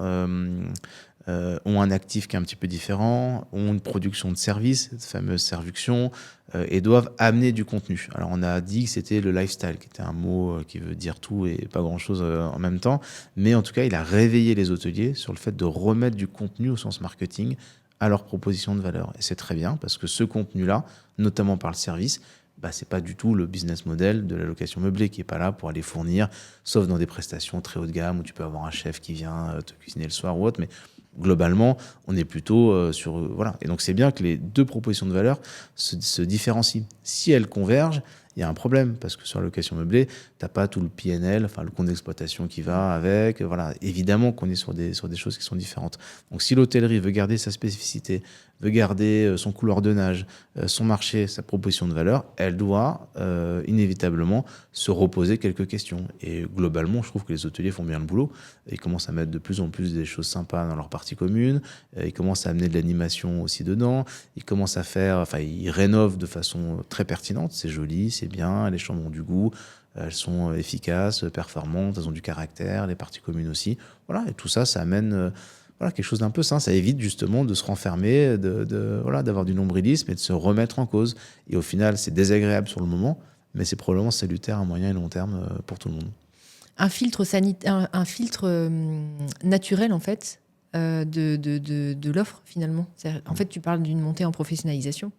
ont un actif qui est un petit peu différent, ont une production de services, cette fameuse servuction, et doivent amener du contenu. Alors on a dit que c'était le lifestyle, qui était un mot qui veut dire tout et pas grand-chose en même temps, mais en tout cas il a réveillé les hôteliers sur le fait de remettre du contenu au sens marketing à leur proposition de valeur. Et c'est très bien parce que ce contenu-là, notamment par le service, bah, c'est pas du tout le business model de la location meublée qui est pas là pour aller fournir, sauf dans des prestations très haut de gamme où tu peux avoir un chef qui vient te cuisiner le soir ou autre, mais globalement, on est plutôt sur... voilà. Et donc, c'est bien que les deux propositions de valeur se différencient. Si elles convergent, il y a un problème, parce que sur la location meublée, tu n'as pas tout le PNL, enfin le compte d'exploitation qui va avec. Voilà. Évidemment qu'on est sur des choses qui sont différentes. Donc, si l'hôtellerie veut garder sa spécificité, veut garder son couleur-de-nage, son marché, sa proposition de valeur, elle doit inévitablement se reposer quelques questions. Et globalement, je trouve que les hôteliers font bien le boulot. Ils commencent à mettre de plus en plus des choses sympas dans leur partie commune. Ils commencent à amener de l'animation aussi dedans. Ils commencent à faire... Enfin, ils rénovent de façon très pertinente. C'est joli, c'est bien. Les chambres ont du goût. Elles sont efficaces, performantes. Elles ont du caractère. Les parties communes aussi. Voilà. Et tout ça, ça amène... voilà, quelque chose d'un peu sain. Ça évite justement de se renfermer, voilà, d'avoir du nombrilisme et de se remettre en cause. Et au final, c'est désagréable sur le moment, mais c'est probablement salutaire à moyen et long terme pour tout le monde. Un filtre sanitaire, un filtre naturel en fait de l'offre finalement. En fait, tu parles d'une montée en professionnalisation.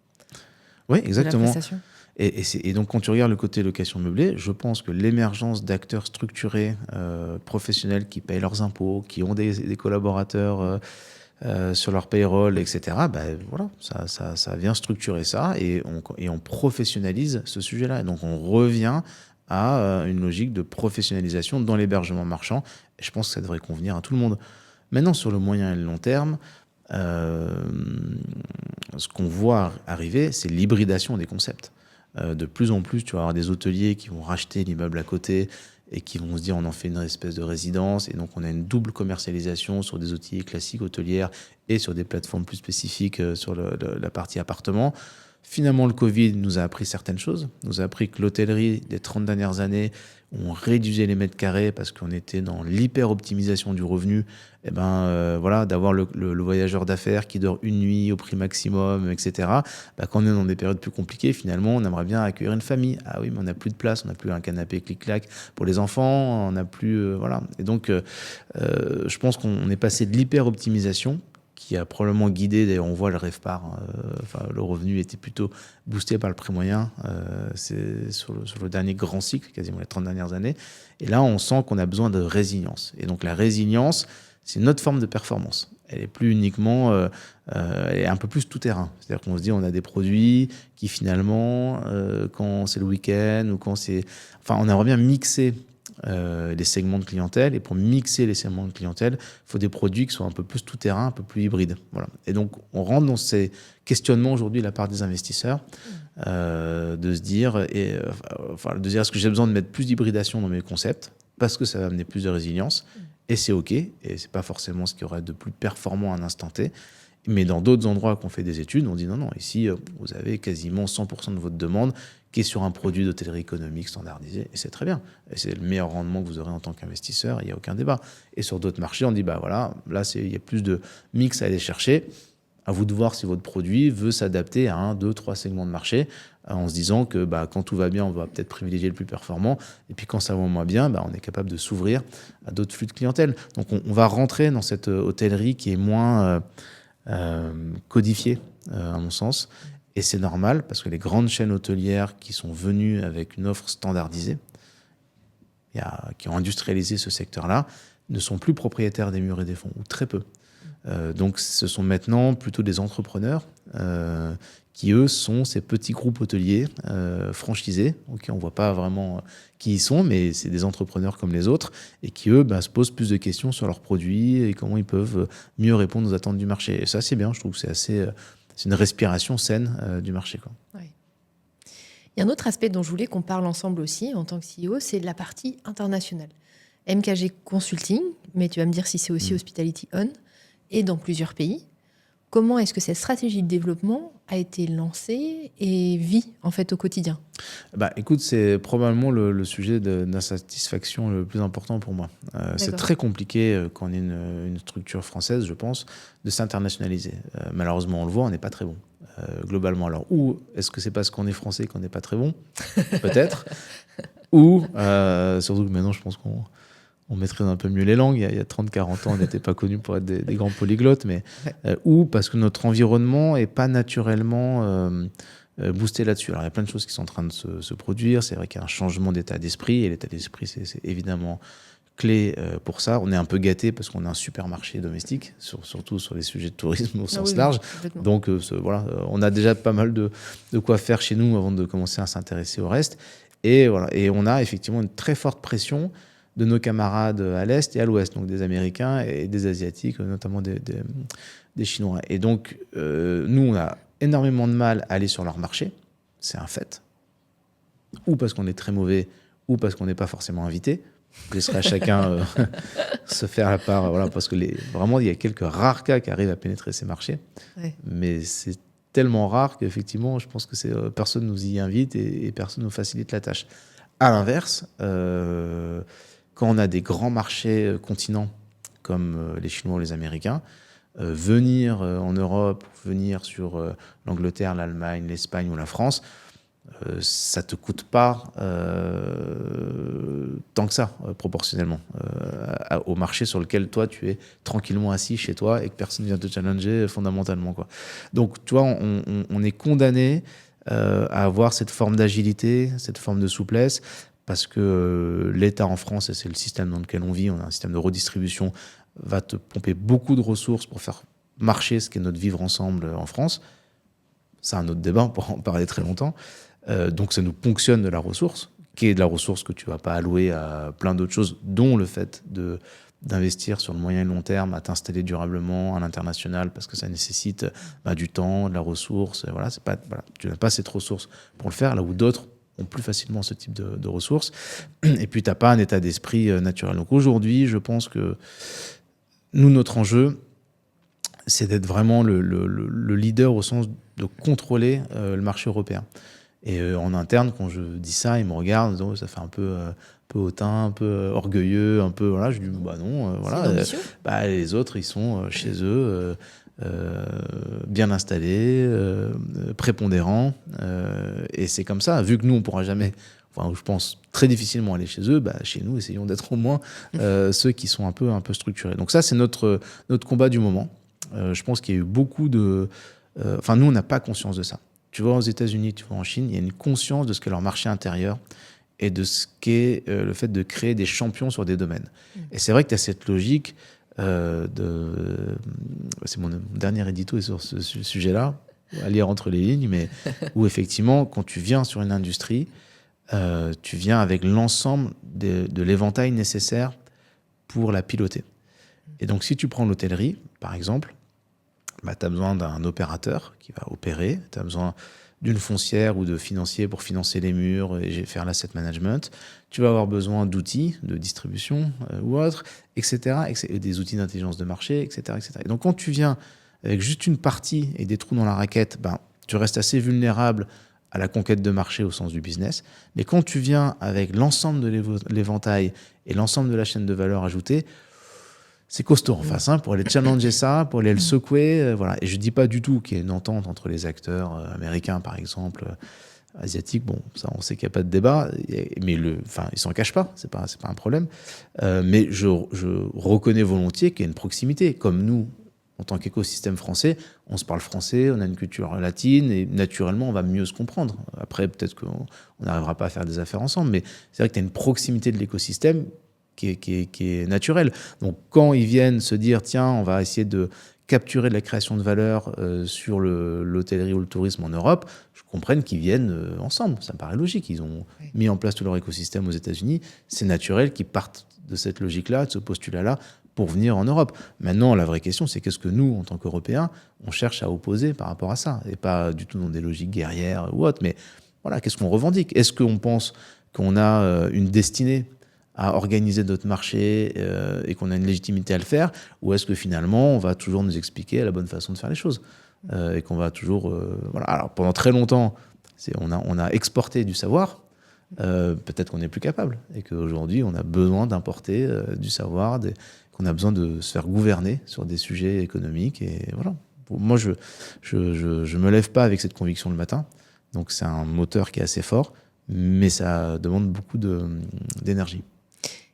Oui, De la exactement. prestation. Et donc, quand tu regardes le côté location meublée, je pense que l'émergence d'acteurs structurés, professionnels qui payent leurs impôts, qui ont des collaborateurs sur leur payroll, etc., ben, voilà, ça vient structurer ça et on professionnalise ce sujet-là. Et donc, on revient à une logique de professionnalisation dans l'hébergement marchand. Et je pense que ça devrait convenir à tout le monde. Maintenant, sur le moyen et le long terme, ce qu'on voit arriver, c'est l'hybridation des concepts. De plus en plus, tu vas avoir des hôteliers qui vont racheter l'immeuble à côté et qui vont se dire on en fait une espèce de résidence. Et donc, on a une double commercialisation sur des hôteliers classiques hôtelières et sur des plateformes plus spécifiques sur la partie appartement. Finalement, le Covid nous a appris certaines choses. Nous a appris que l'hôtellerie, des 30 dernières années, on réduisait les mètres carrés parce qu'on était dans l'hyper-optimisation du revenu. Et voilà, d'avoir le voyageur d'affaires qui dort une nuit au prix maximum, etc. Quand on est dans des périodes plus compliquées, finalement, on aimerait bien accueillir une famille. Ah oui, mais on n'a plus de place, on n'a plus un canapé clic-clac pour les enfants, on n'a plus... voilà. Et donc, je pense qu'on est passé de l'hyper-optimisation qui a probablement guidé, d'ailleurs on voit le RevPAR, le revenu était plutôt boosté par le prix moyen, c'est sur le dernier grand cycle, quasiment les 30 dernières années, et là on sent qu'on a besoin de résilience, et donc la résilience, c'est une autre forme de performance, elle est plus uniquement, elle est un peu plus tout-terrain, c'est-à-dire qu'on se dit on a des produits qui finalement, quand c'est le week-end, ou quand c'est... Enfin on aimerait bien mixer les segments de clientèle. Et pour mixer les segments de clientèle, il faut des produits qui soient un peu plus tout-terrain, un peu plus hybrides. Voilà. Et donc, on rentre dans ces questionnements aujourd'hui de la part des investisseurs, de se dire, est-ce que j'ai besoin de mettre plus d'hybridation dans mes concepts parce que ça va amener plus de résilience. et c'est OK, et c'est pas forcément ce qu'il y aurait de plus performant à un instant T. Mais dans d'autres endroits qu'on fait des études, on dit non, ici, vous avez quasiment 100% de votre demande qui est sur un produit d'hôtellerie économique standardisé, et c'est très bien. Et c'est le meilleur rendement que vous aurez en tant qu'investisseur, il n'y a aucun débat. Et sur d'autres marchés, on dit, voilà, là, il y a plus de mix à aller chercher. À vous de voir si votre produit veut s'adapter à 1, 2, 3 segments de marché, en se disant que quand tout va bien, on va peut-être privilégier le plus performant, et puis quand ça va moins bien, on est capable de s'ouvrir à d'autres flux de clientèle. Donc on va rentrer dans cette hôtellerie qui est moins codifiée, à mon sens, et c'est normal, parce que les grandes chaînes hôtelières qui sont venues avec une offre standardisée, qui ont industrialisé ce secteur-là, ne sont plus propriétaires des murs et des fonds, ou très peu. Donc ce sont maintenant plutôt des entrepreneurs qui, eux, sont ces petits groupes hôteliers franchisés. Okay, on ne voit pas vraiment qui ils sont, mais c'est des entrepreneurs comme les autres, et qui, eux, se posent plus de questions sur leurs produits et comment ils peuvent mieux répondre aux attentes du marché. Et ça, c'est bien, je trouve que c'est une respiration saine du marché, quoi. Ouais. Il y a un autre aspect dont je voulais qu'on parle ensemble aussi en tant que CEO, c'est la partie internationale. MKG Consulting, mais tu vas me dire si c'est aussi Hospitality On, et dans plusieurs pays. Comment est-ce que cette stratégie de développement a été lancée et vit en fait au quotidien? Écoute, c'est probablement le sujet d'insatisfaction le plus important pour moi. C'est très compliqué quand on est une structure française, je pense, de s'internationaliser. Malheureusement, on le voit, on n'est pas très bon globalement. Alors, ou est-ce que c'est parce qu'on est français qu'on n'est pas très bon? Peut-être. Ou, surtout que maintenant, je pense qu'on maîtrise un peu mieux les langues. Il y a 30-40 ans, on n'était pas connus pour être des grands polyglottes, mais ou parce que notre environnement n'est pas naturellement boosté là-dessus. Alors, il y a plein de choses qui sont en train de se produire. C'est vrai qu'il y a un changement d'état d'esprit, et l'état d'esprit, c'est évidemment clé pour ça. On est un peu gâté parce qu'on a un supermarché domestique, surtout sur les sujets de tourisme au sens large. Donc, voilà, on a déjà pas mal de quoi faire chez nous avant de commencer à s'intéresser au reste. Et, voilà, et on a effectivement une très forte pression de nos camarades à l'Est et à l'Ouest, donc des Américains et des Asiatiques, notamment des Chinois. Et donc, nous, on a énormément de mal à aller sur leur marché, c'est un fait. Ou parce qu'on est très mauvais, ou parce qu'on n'est pas forcément invité. Je laisserai à chacun se faire la part, voilà, parce que vraiment, il y a quelques rares cas qui arrivent à pénétrer ces marchés. Ouais. Mais c'est tellement rare qu'effectivement, je pense que personne nous y invite et personne nous facilite la tâche. À l'inverse, quand on a des grands marchés continents comme les Chinois ou les Américains, venir en Europe, venir sur l'Angleterre, l'Allemagne, l'Espagne ou la France, ça ne te coûte pas tant que ça, proportionnellement, au marché sur lequel toi, tu es tranquillement assis chez toi et que personne ne vient te challenger fondamentalement, quoi. Donc, tu vois, on est condamné à avoir cette forme d'agilité, cette forme de souplesse, parce que l'État en France, et c'est le système dans lequel on vit, on a un système de redistribution, va te pomper beaucoup de ressources pour faire marcher ce qu'est notre vivre ensemble en France. C'est un autre débat, on pourra en parler très longtemps. Donc ça nous ponctionne de la ressource, qui est de la ressource que tu ne vas pas allouer à plein d'autres choses, dont le fait d'investir sur le moyen et long terme, à t'installer durablement à l'international, parce que ça nécessite du temps, de la ressource. Voilà, tu n'as pas cette ressource pour le faire, là où d'autres ont plus facilement ce type de ressources. Et puis, tu n'as pas un état d'esprit naturel. Donc aujourd'hui, je pense que nous, notre enjeu, c'est d'être vraiment le leader au sens de contrôler le marché européen. Et en interne, quand je dis ça, ils me regardent en disant, ça fait un peu hautain, un peu orgueilleux, un peu... Voilà, je dis, non, voilà. Les autres, ils sont chez eux, bien installés, prépondérants. Et c'est comme ça. Vu que nous, on ne pourra jamais... Enfin, je pense très difficilement aller chez eux, chez nous, essayons d'être au moins ceux qui sont un peu structurés. Donc ça, c'est notre combat du moment. Je pense qu'il y a eu beaucoup de... nous, on n'a pas conscience de ça. Tu vois, aux États-Unis, tu vois, en Chine, il y a une conscience de ce qu'est leur marché intérieur et de ce qu'est le fait de créer des champions sur des domaines. Et c'est vrai que tu as cette logique c'est mon dernier édito sur ce sujet-là, à lire entre les lignes, mais où effectivement, quand tu viens sur une industrie, tu viens avec l'ensemble de l'éventail nécessaire pour la piloter. Et donc, si tu prends l'hôtellerie, par exemple, tu as besoin d'un opérateur qui va opérer, tu as besoin d'une foncière ou de financier pour financer les murs et faire l'asset management. Tu vas avoir besoin d'outils de distribution ou autres, etc., et des outils d'intelligence de marché, etc., etc. Et donc, quand tu viens avec juste une partie et des trous dans la raquette, ben, tu restes assez vulnérable à la conquête de marché au sens du business. Mais quand tu viens avec l'ensemble de l'éventail et l'ensemble de la chaîne de valeur ajoutée, c'est costaud en face, hein, pour aller challenger ça, pour aller le secouer. Voilà. Et je ne dis pas du tout qu'il y ait une entente entre les acteurs américains, par exemple, asiatiques. Bon, ça, on sait qu'il n'y a pas de débat, mais enfin, ils ne s'en cachent pas, c'est pas un problème. Mais je reconnais volontiers qu'il y a une proximité. Comme nous, en tant qu'écosystème français, on se parle français, on a une culture latine, et naturellement, on va mieux se comprendre. Après, peut-être qu'on n'arrivera pas à faire des affaires ensemble, mais c'est vrai que tu as une proximité de l'écosystème qui est naturel. Donc quand ils viennent se dire, tiens, on va essayer de capturer de la création de valeur sur l'hôtellerie ou le tourisme en Europe, je comprends qu'ils viennent ensemble. Ça me paraît logique. Ils ont mis en place tout leur écosystème aux États-Unis. C'est naturel qu'ils partent de cette logique-là, de ce postulat-là, pour venir en Europe. Maintenant, la vraie question, c'est qu'est-ce que nous, en tant qu'Européens, on cherche à opposer par rapport à ça, et pas du tout dans des logiques guerrières ou autres, mais voilà, qu'est-ce qu'on revendique? Est-ce qu'on pense qu'on a une destinée à organiser notre marché et qu'on a une légitimité à le faire, ou est-ce que finalement on va toujours nous expliquer la bonne façon de faire les choses et qu'on va toujours voilà. Alors pendant très longtemps on a exporté du savoir, peut-être qu'on n'est plus capable et qu'aujourd'hui on a besoin d'importer du savoir, qu'on a besoin de se faire gouverner sur des sujets économiques, et voilà. Moi je me lève pas avec cette conviction le matin, donc c'est un moteur qui est assez fort, mais ça demande beaucoup d'énergie.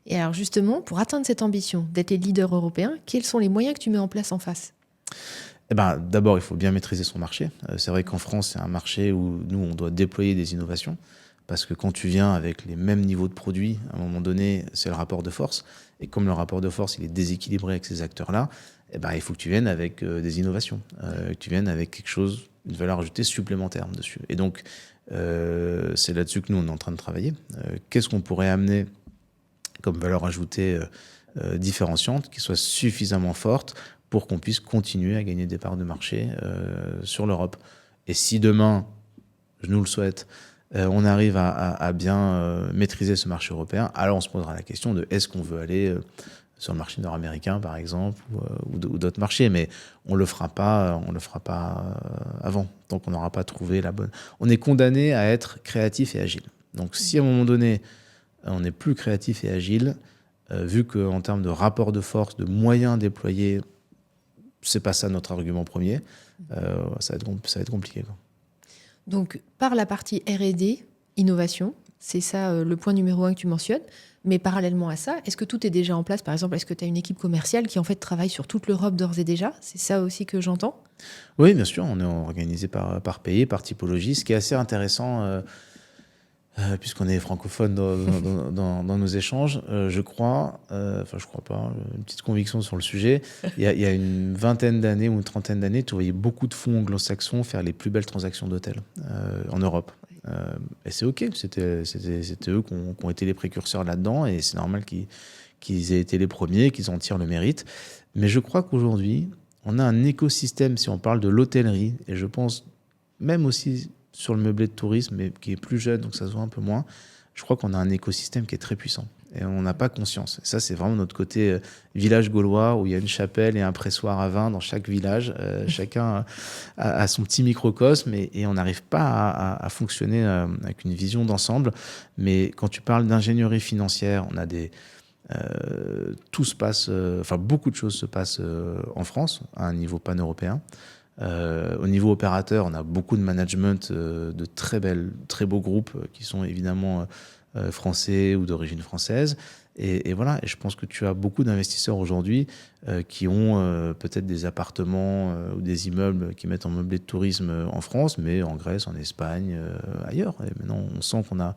Et alors justement, pour atteindre cette ambition d'être les leaders européens, quels sont les moyens que tu mets en place en face? Eh ben, d'abord, il faut bien maîtriser son marché. C'est vrai qu'en France, c'est un marché où nous, on doit déployer des innovations, parce que quand tu viens avec les mêmes niveaux de produits, à un moment donné, c'est le rapport de force. Et comme le rapport de force, il est déséquilibré avec ces acteurs-là, eh ben, il faut que tu viennes avec des innovations, que tu viennes avec quelque chose, une valeur ajoutée supplémentaire dessus. Et donc, c'est là-dessus que nous, on est en train de travailler. Qu'est-ce qu'on pourrait amener comme valeur ajoutée différenciante, qui soit suffisamment forte pour qu'on puisse continuer à gagner des parts de marché sur l'Europe. Et si demain, je nous le souhaite, on arrive à bien maîtriser ce marché européen, alors on se posera la question de est-ce qu'on veut aller sur le marché nord-américain, par exemple, ou d'autres marchés, mais on le fera pas avant, tant qu'on n'aura pas trouvé la bonne. On est condamné à être créatif et agile. Donc si à un moment donné, on est plus créatif et agile, vu qu'en termes de rapport de force, de moyens déployés, c'est pas ça notre argument premier, ça va être compliqué, quoi. Donc, par la partie R&D, innovation, c'est ça le point numéro 1 que tu mentionnes. Mais parallèlement à ça, est-ce que tout est déjà en place? Par exemple, est-ce que tu as une équipe commerciale qui en fait travaille sur toute l'Europe d'ores et déjà? C'est ça aussi que j'entends? Oui, bien sûr, on est organisé par pays, par typologie, ce qui est assez intéressant. Puisqu'on est francophone dans nos échanges, je crois, enfin je crois pas, une petite conviction sur le sujet, il y a une vingtaine d'années ou une trentaine d'années, tu voyais beaucoup de fonds anglo-saxons faire les plus belles transactions d'hôtels en Europe. Et c'est OK, c'était eux qui ont été les précurseurs là-dedans, et c'est normal qu'ils aient été les premiers, qu'ils en tirent le mérite. Mais je crois qu'aujourd'hui, on a un écosystème, si on parle de l'hôtellerie, et je pense même aussi sur le meublé de tourisme, mais qui est plus jeune, donc ça se voit un peu moins. Je crois qu'on a un écosystème qui est très puissant et on n'a pas conscience. Et ça, c'est vraiment notre côté village gaulois, où il y a une chapelle et un pressoir à vin dans chaque village. Chacun a son petit microcosme, et on n'arrive pas à fonctionner avec une vision d'ensemble. Mais quand tu parles d'ingénierie financière, on a tout se passe, enfin beaucoup de choses se passent en France à un niveau pan-européen. Au niveau opérateur, on a beaucoup de management de très beaux groupes qui sont évidemment français ou d'origine française. Et voilà, et je pense que tu as beaucoup d'investisseurs aujourd'hui qui ont peut-être des appartements ou des immeubles qui mettent en meublé de tourisme en France, mais en Grèce, en Espagne, ailleurs. Et maintenant, on sent qu'on a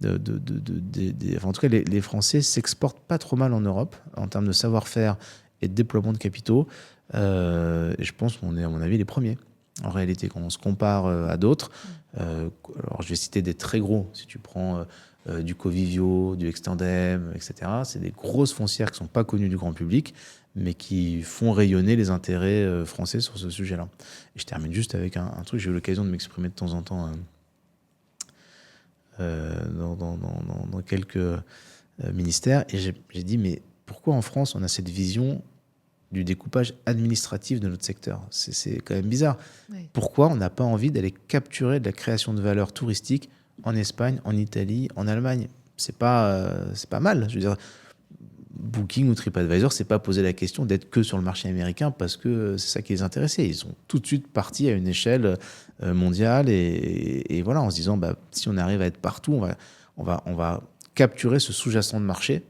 enfin, en tout cas, les Français s'exportent pas trop mal en Europe en termes de savoir-faire et de déploiement de capitaux. Et je pense qu'on est, à mon avis, les premiers. en réalité, quand on se compare à d'autres. Alors, je vais citer des très gros. Si tu prends du Covivio, du Extendem, etc., c'est des grosses foncières qui ne sont pas connues du grand public, mais qui font rayonner les intérêts français sur ce sujet-là. Et je termine juste avec un truc. J'ai eu l'occasion de m'exprimer de temps en temps dans quelques ministères, et j'ai dit, mais pourquoi en France on a cette vision du découpage administratif de notre secteur? C'est quand même bizarre. Ouais. Pourquoi on n'a pas envie d'aller capturer de la création de valeur touristique en Espagne, en Italie, en Allemagne? C'est pas mal. Je veux dire, Booking ou TripAdvisor, c'est pas posé la question d'être que sur le marché américain parce que c'est ça qui les intéressait. Ils sont tout de suite partis à une échelle mondiale et voilà, en se disant, si on arrive à être partout, on va capturer ce sous-jacent de marché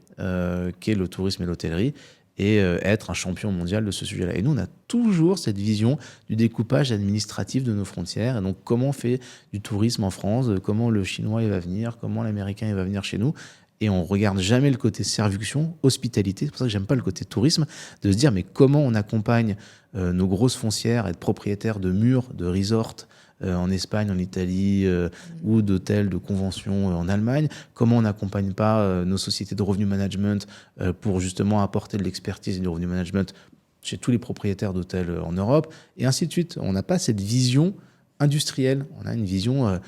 qui est le tourisme et l'hôtellerie et être un champion mondial de ce sujet-là. Et nous, on a toujours cette vision du découpage administratif de nos frontières. Et donc, comment on fait du tourisme en France, comment le Chinois il va venir, comment l'Américain il va venir chez nous. Et on ne regarde jamais le côté séduction, hospitalité. C'est pour ça que j'aime pas le côté tourisme, de se dire, mais comment on accompagne nos grosses foncières, être propriétaire de murs, de resorts en Espagne, en Italie, ou d'hôtels, de conventions en Allemagne. Comment on n'accompagne pas nos sociétés de revenu management pour justement apporter de l'expertise et du revenu management chez tous les propriétaires d'hôtels en Europe, et ainsi de suite. On n'a pas cette vision industrielle. On a une vision...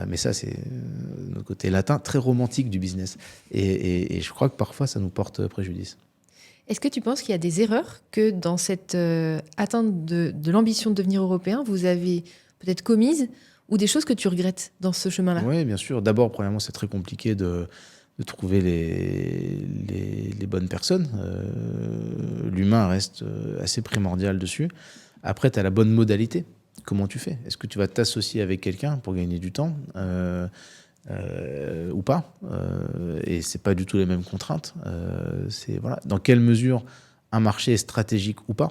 mais ça, c'est notre côté latin, très romantique du business. Et je crois que parfois, ça nous porte préjudice. Est-ce que tu penses qu'il y a des erreurs que dans cette atteinte de l'ambition de devenir européen, vous avez peut-être commises ou des choses que tu regrettes dans ce chemin-là? Oui, bien sûr. D'abord, premièrement, c'est très compliqué de trouver les bonnes personnes. L'humain reste assez primordial dessus. Après, tu as la bonne modalité. Comment tu fais? Est-ce que tu vas t'associer avec quelqu'un pour gagner du temps ou pas? Et c'est pas du tout les mêmes contraintes. Voilà. Dans quelle mesure un marché est stratégique ou pas?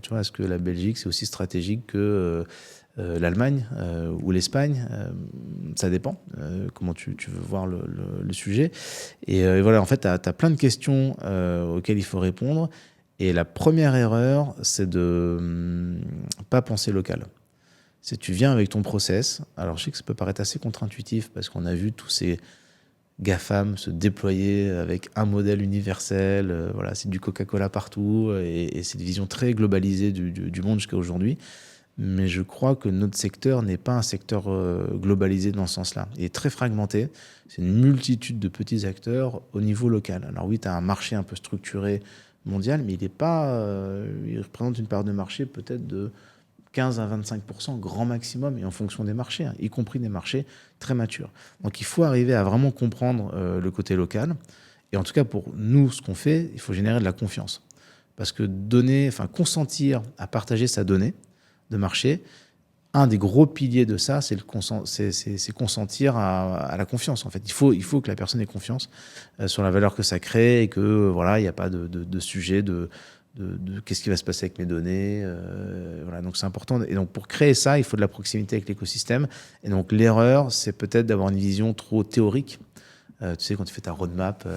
Tu vois, est-ce que la Belgique c'est aussi stratégique que l'Allemagne ou l'Espagne? Ça dépend. Comment tu veux voir le sujet? Et voilà, en fait, tu as plein de questions auxquelles il faut répondre. Et la première erreur, c'est de pas penser local. C'est tu viens avec ton process. Alors, je sais que ça peut paraître assez contre-intuitif parce qu'on a vu tous ces GAFAM se déployer avec un modèle universel. Voilà, c'est du Coca-Cola partout et c'est une vision très globalisée du monde jusqu'à aujourd'hui. Mais je crois que notre secteur n'est pas un secteur globalisé dans ce sens-là. Il est très fragmenté. C'est une multitude de petits acteurs au niveau local. Alors oui, tu as un marché un peu structuré mondial, mais il représente une part de marché peut-être de 15 à 25% grand maximum, et en fonction des marchés, y compris des marchés très matures. Donc il faut arriver à vraiment comprendre le côté local. Et en tout cas, pour nous, ce qu'on fait, il faut générer de la confiance. Parce que consentir à partager sa donnée de marché, un des gros piliers de ça, c'est consentir à la confiance. En fait, il faut que la personne ait confiance sur la valeur que ça crée et que voilà, il n'y a pas de sujet de qu'est-ce qui va se passer avec mes données. Voilà, donc c'est important. Et donc pour créer ça, il faut de la proximité avec l'écosystème. Et donc l'erreur, c'est peut-être d'avoir une vision trop théorique. Tu sais, quand tu fais ta roadmap,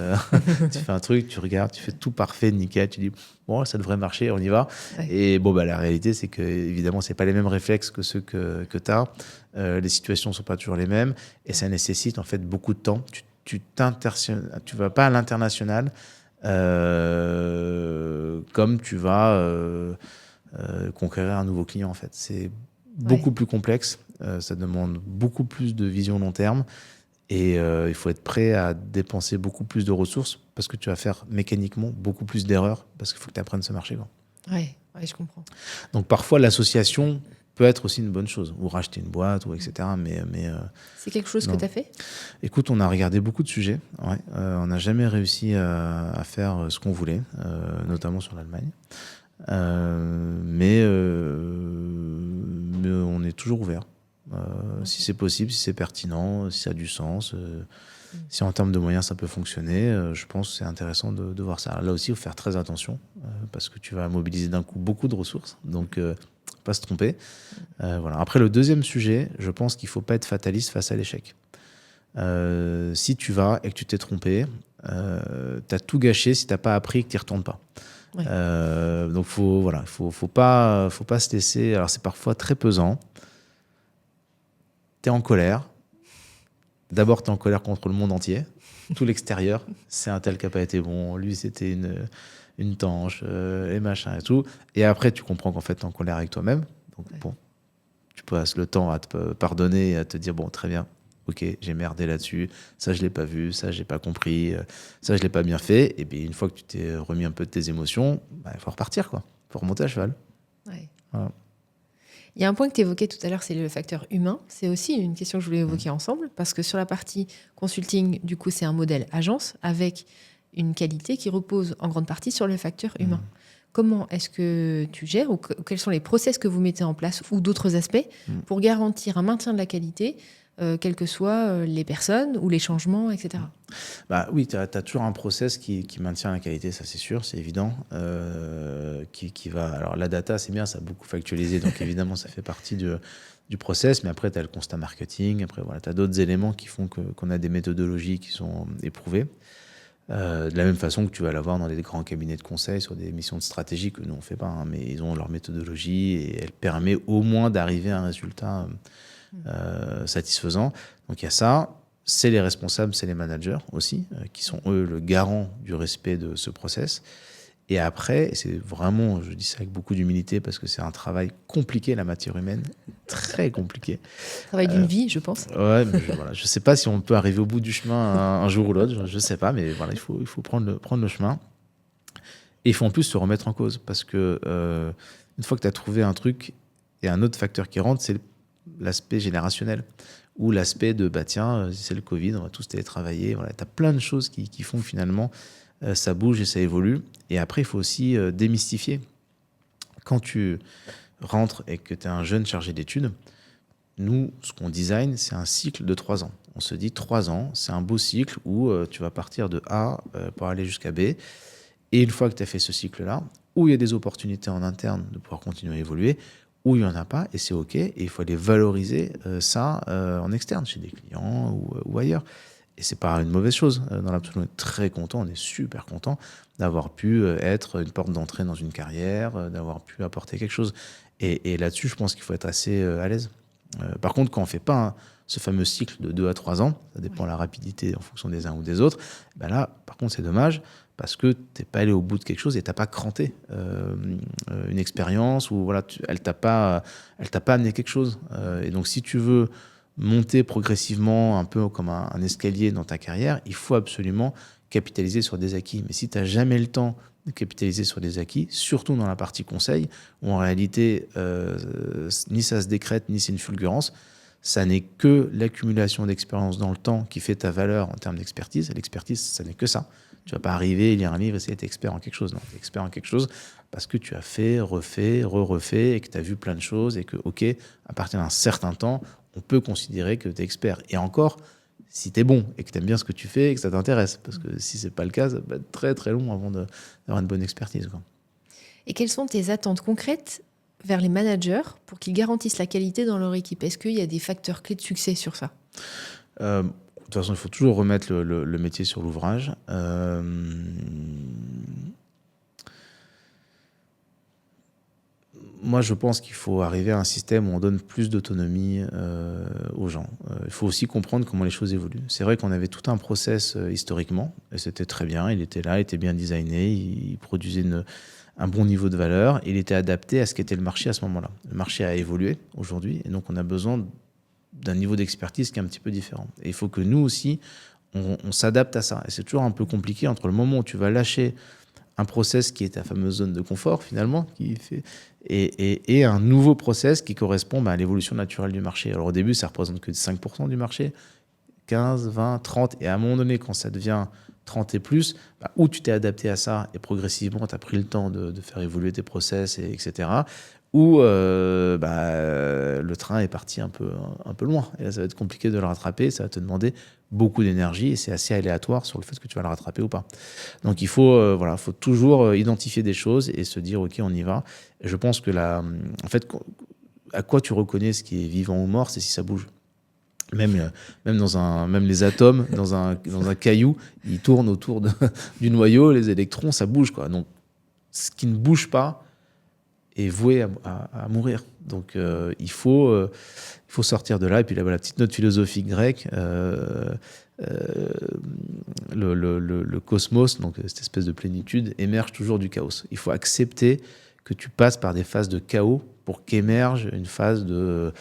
tu fais un truc, tu regardes, tu fais tout parfait, nickel, tu dis bon, ça devrait marcher, on y va. Ouais. Et bon, la réalité, c'est que évidemment, c'est pas les mêmes réflexes que ceux que tu as. Les situations sont pas toujours les mêmes et ça nécessite en fait beaucoup de temps. Tu vas pas à l'international comme tu vas conquérir un nouveau client en fait. C'est beaucoup plus complexe. Ça demande beaucoup plus de vision long terme. Et il faut être prêt à dépenser beaucoup plus de ressources parce que tu vas faire mécaniquement beaucoup plus d'erreurs parce qu'il faut que tu apprennes ce marché. Oui, je comprends. Donc parfois, l'association peut être aussi une bonne chose, ou racheter une boîte, ou etc. Mais c'est quelque chose que tu as fait? Écoute, on a regardé beaucoup de sujets. Ouais. On n'a jamais réussi à faire ce qu'on voulait, notamment sur l'Allemagne. Mais on est toujours ouvert. Si c'est possible, si c'est pertinent, si ça a du sens, si en termes de moyens ça peut fonctionner, je pense que c'est intéressant de voir ça. Là aussi, il faut faire très attention parce que tu vas mobiliser d'un coup beaucoup de ressources, donc pas se tromper. Voilà. Après, le deuxième sujet, je pense qu'il ne faut pas être fataliste face à l'échec. Si tu vas et que tu t'es trompé, tu as tout gâché si tu n'as pas appris et que tu n'y retournes pas. Ouais. Donc faut pas se laisser. Alors c'est parfois très pesant. Tu es en colère. D'abord, tu es en colère contre le monde entier. Tout l'extérieur, c'est un tel qui n'a pas été bon. Lui, c'était une tanche, et machin et tout. Et après, tu comprends qu'en fait, tu es en colère avec toi-même. Donc, bon, tu passes le temps à te pardonner et à te dire, bon, très bien, ok, j'ai merdé là-dessus. Ça, je ne l'ai pas vu. Ça, je n'ai pas compris. Ça, je ne l'ai pas bien fait. Et puis, une fois que tu t'es remis un peu de tes émotions, il faut repartir, quoi. Il faut remonter à cheval. Ouais. Voilà. Il y a un point que tu évoquais tout à l'heure, c'est le facteur humain. C'est aussi une question que je voulais évoquer ensemble, parce que sur la partie consulting, du coup, c'est un modèle agence avec une qualité qui repose en grande partie sur le facteur humain. Comment est-ce que tu gères ou quels sont les process que vous mettez en place ou d'autres aspects pour garantir un maintien de la qualité, quelles que soient les personnes ou les changements, etc. Oui, tu as toujours un process qui maintient la qualité, ça c'est sûr, c'est évident. Qui va... Alors la data, c'est bien, ça a beaucoup factualisé, donc évidemment, ça fait partie du process, mais après, tu as le constat marketing, après, voilà, tu as d'autres éléments qui font qu'on a des méthodologies qui sont éprouvées. De la même façon que tu vas l'avoir dans les grands cabinets de conseil sur des missions de stratégie que nous, on ne fait pas, hein, mais ils ont leur méthodologie et elle permet au moins d'arriver à un résultat satisfaisant. Donc il y a ça. C'est les responsables, c'est les managers aussi, qui sont eux le garant du respect de ce process. Et après, c'est vraiment, je dis ça avec beaucoup d'humilité parce que c'est un travail compliqué, la matière humaine, très compliqué. Travail d'une vie, je pense. Ouais, mais je sais pas si on peut arriver au bout du chemin un jour ou l'autre, je sais pas, mais voilà, il faut prendre le chemin. Et il faut en plus se remettre en cause parce que une fois que tu as trouvé un truc, et un autre facteur qui rentre, c'est l'aspect générationnel ou l'aspect de tiens, c'est le Covid, on va tous télétravailler. Voilà, tu as plein de choses qui font que finalement ça bouge et ça évolue. Et après, il faut aussi démystifier. Quand tu rentres et que tu es un jeune chargé d'études, nous, ce qu'on design, c'est un cycle de 3 ans. On se dit 3 ans, c'est un beau cycle où tu vas partir de A pour aller jusqu'à B. Et une fois que tu as fait ce cycle-là, où il y a des opportunités en interne de pouvoir continuer à évoluer, où il n'y en a pas, et c'est OK, et il faut aller valoriser ça en externe, chez des clients ou ailleurs. Et c'est pas une mauvaise chose. Dans l'absolu, on est très content, on est super content d'avoir pu être une porte d'entrée dans une carrière, d'avoir pu apporter quelque chose. Et là-dessus, je pense qu'il faut être assez à l'aise. Par contre, quand on ne fait pas ce fameux cycle de 2 à 3 ans, ça dépend de la rapidité en fonction des uns ou des autres, là, par contre, c'est dommage parce que tu n'es pas allé au bout de quelque chose et tu n'as pas cranté une expérience ou voilà, elle ne t'a pas amené quelque chose. Et donc, si tu veux monter progressivement un peu comme un escalier dans ta carrière, il faut absolument capitaliser sur des acquis. Mais si tu n'as jamais le temps de capitaliser sur des acquis, surtout dans la partie conseil, où en réalité, ni ça se décrète, ni c'est une fulgurance, ça n'est que l'accumulation d'expérience dans le temps qui fait ta valeur en termes d'expertise. L'expertise, ça n'est que ça. Tu ne vas pas arriver, lire un livre, essayer d'être expert en quelque chose. Non, tu es expert en quelque chose parce que tu as fait, refait, refait et que tu as vu plein de choses et que, OK, à partir d'un certain temps, on peut considérer que tu es expert. Et encore, si tu es bon et que tu aimes bien ce que tu fais et que ça t'intéresse. Parce que si ce n'est pas le cas, ça va être très très long avant d'avoir une bonne expertise, quoi. Et quelles sont tes attentes concrètes vers les managers pour qu'ils garantissent la qualité dans leur équipe? Est-ce qu'il y a des facteurs clés de succès sur ça? De toute façon, il faut toujours remettre le métier sur l'ouvrage. Moi, je pense qu'il faut arriver à un système où on donne plus d'autonomie aux gens. Il faut aussi comprendre comment les choses évoluent. C'est vrai qu'on avait tout un process historiquement, et c'était très bien. Il était là, il était bien designé, il produisait un bon niveau de valeur. Il était adapté à ce qu'était le marché à ce moment-là. Le marché a évolué aujourd'hui, et donc on a besoin d'un niveau d'expertise qui est un petit peu différent. Et il faut que nous aussi, on s'adapte à ça. Et c'est toujours un peu compliqué entre le moment où tu vas lâcher un process qui est ta fameuse zone de confort finalement, et un nouveau process qui correspond à l'évolution naturelle du marché. Alors au début, ça représente que 5% du marché, 15, 20, 30, et à un moment donné, quand ça devient 30 et plus, où tu t'es adapté à ça et progressivement, tu as pris le temps de faire évoluer tes process, etc. Ou le train est parti un peu loin. Et là, ça va être compliqué de le rattraper, ça va te demander beaucoup d'énergie et c'est assez aléatoire sur le fait que tu vas le rattraper ou pas. Donc il faut, faut toujours identifier des choses et se dire ok, on y va. Et je pense que en fait, à quoi tu reconnais ce qui est vivant ou mort, c'est si ça bouge. Même les atomes dans un caillou, ils tournent autour du noyau, les électrons, ça bouge, quoi. Donc ce qui ne bouge pas est voué à mourir. Donc il faut sortir de là. Et puis la petite note philosophique grecque, le cosmos, donc cette espèce de plénitude, émerge toujours du chaos. Il faut accepter que tu passes par des phases de chaos pour qu'émerge une phase de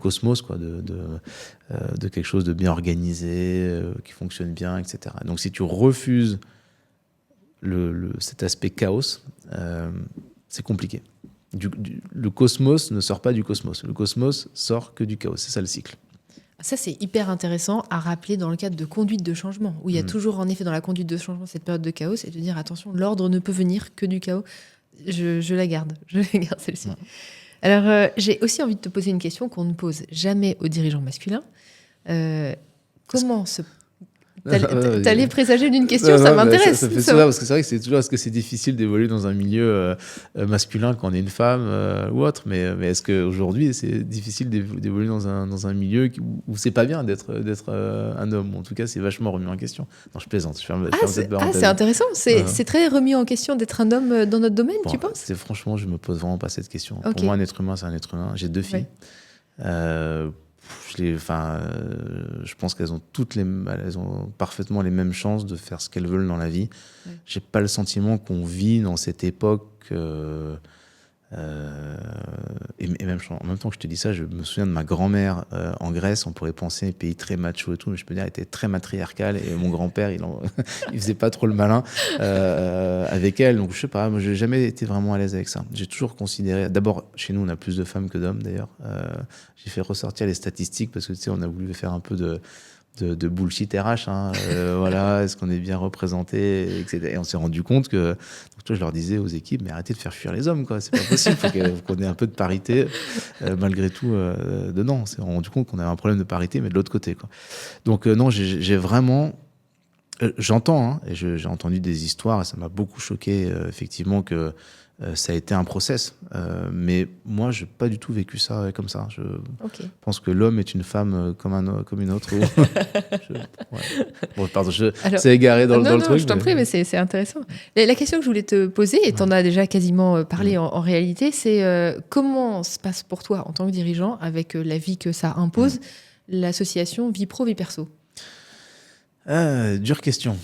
cosmos, quoi, de quelque chose de bien organisé, qui fonctionne bien, etc. Donc si tu refuses cet aspect chaos, c'est compliqué. Le cosmos ne sort pas du cosmos. Le cosmos sort que du chaos. C'est ça le cycle. Ça, c'est hyper intéressant à rappeler dans le cadre de conduite de changement, où il y a toujours, en effet, dans la conduite de changement, cette période de chaos, et de dire, attention, l'ordre ne peut venir que du chaos. Je la garde. Je la garde, celle-ci. Alors, j'ai aussi envie de te poser une question qu'on ne pose jamais aux dirigeants masculins. Comment se... T'allais présager d'une question, ça m'intéresse. Ça fait sourire parce que c'est vrai que c'est toujours, est-ce que c'est difficile d'évoluer dans un milieu masculin quand on est une femme ou autre, mais est-ce qu'aujourd'hui c'est difficile d'évoluer dans un milieu où c'est pas bien d'être un homme? En tout cas, c'est vachement remis en question. Non, je plaisante, je ferme cette parenthèse. C'est intéressant, c'est très remis en question d'être un homme dans notre domaine, tu penses? Franchement, je me pose vraiment pas cette question. Okay. Pour moi, un être humain, c'est un être humain. J'ai 2 filles. Je pense qu'elles ont parfaitement les mêmes chances de faire ce qu'elles veulent dans la vie. Ouais. J'ai pas le sentiment qu'on vit dans cette époque. Et même en même temps que je te dis ça, je me souviens de ma grand-mère en Grèce. On pourrait penser un pays très macho et tout, mais je peux dire, elle était très matriarcale. Et mon grand-père, il faisait pas trop le malin avec elle. Donc je sais pas, moi j'ai jamais été vraiment à l'aise avec ça. J'ai toujours considéré. D'abord, chez nous, on a plus de femmes que d'hommes d'ailleurs. J'ai fait ressortir les statistiques parce que tu sais, on a voulu faire un peu de bullshit RH, voilà, est-ce qu'on est bien représenté, etc. Et on s'est rendu compte que, donc toi, je leur disais aux équipes, mais arrêtez de faire fuir les hommes, quoi, c'est pas possible, faut qu'on ait un peu de parité, malgré tout, dedans. On s'est rendu compte qu'on avait un problème de parité, mais de l'autre côté, quoi. Donc, non, j'ai vraiment, j'entends, et j'ai entendu des histoires, et ça m'a beaucoup choqué, effectivement, que ça a été un process, mais moi je n'ai pas du tout vécu ça comme ça. Je pense que l'homme est une femme comme une autre. Bon, pardon, c'est égaré dans le truc. Je t'en prie, mais c'est intéressant. La question que je voulais te poser, et tu en as déjà quasiment parlé en réalité, c'est comment se passe pour toi en tant que dirigeant, avec la vie que ça impose, l'association vie pro, vie perso? Dure question.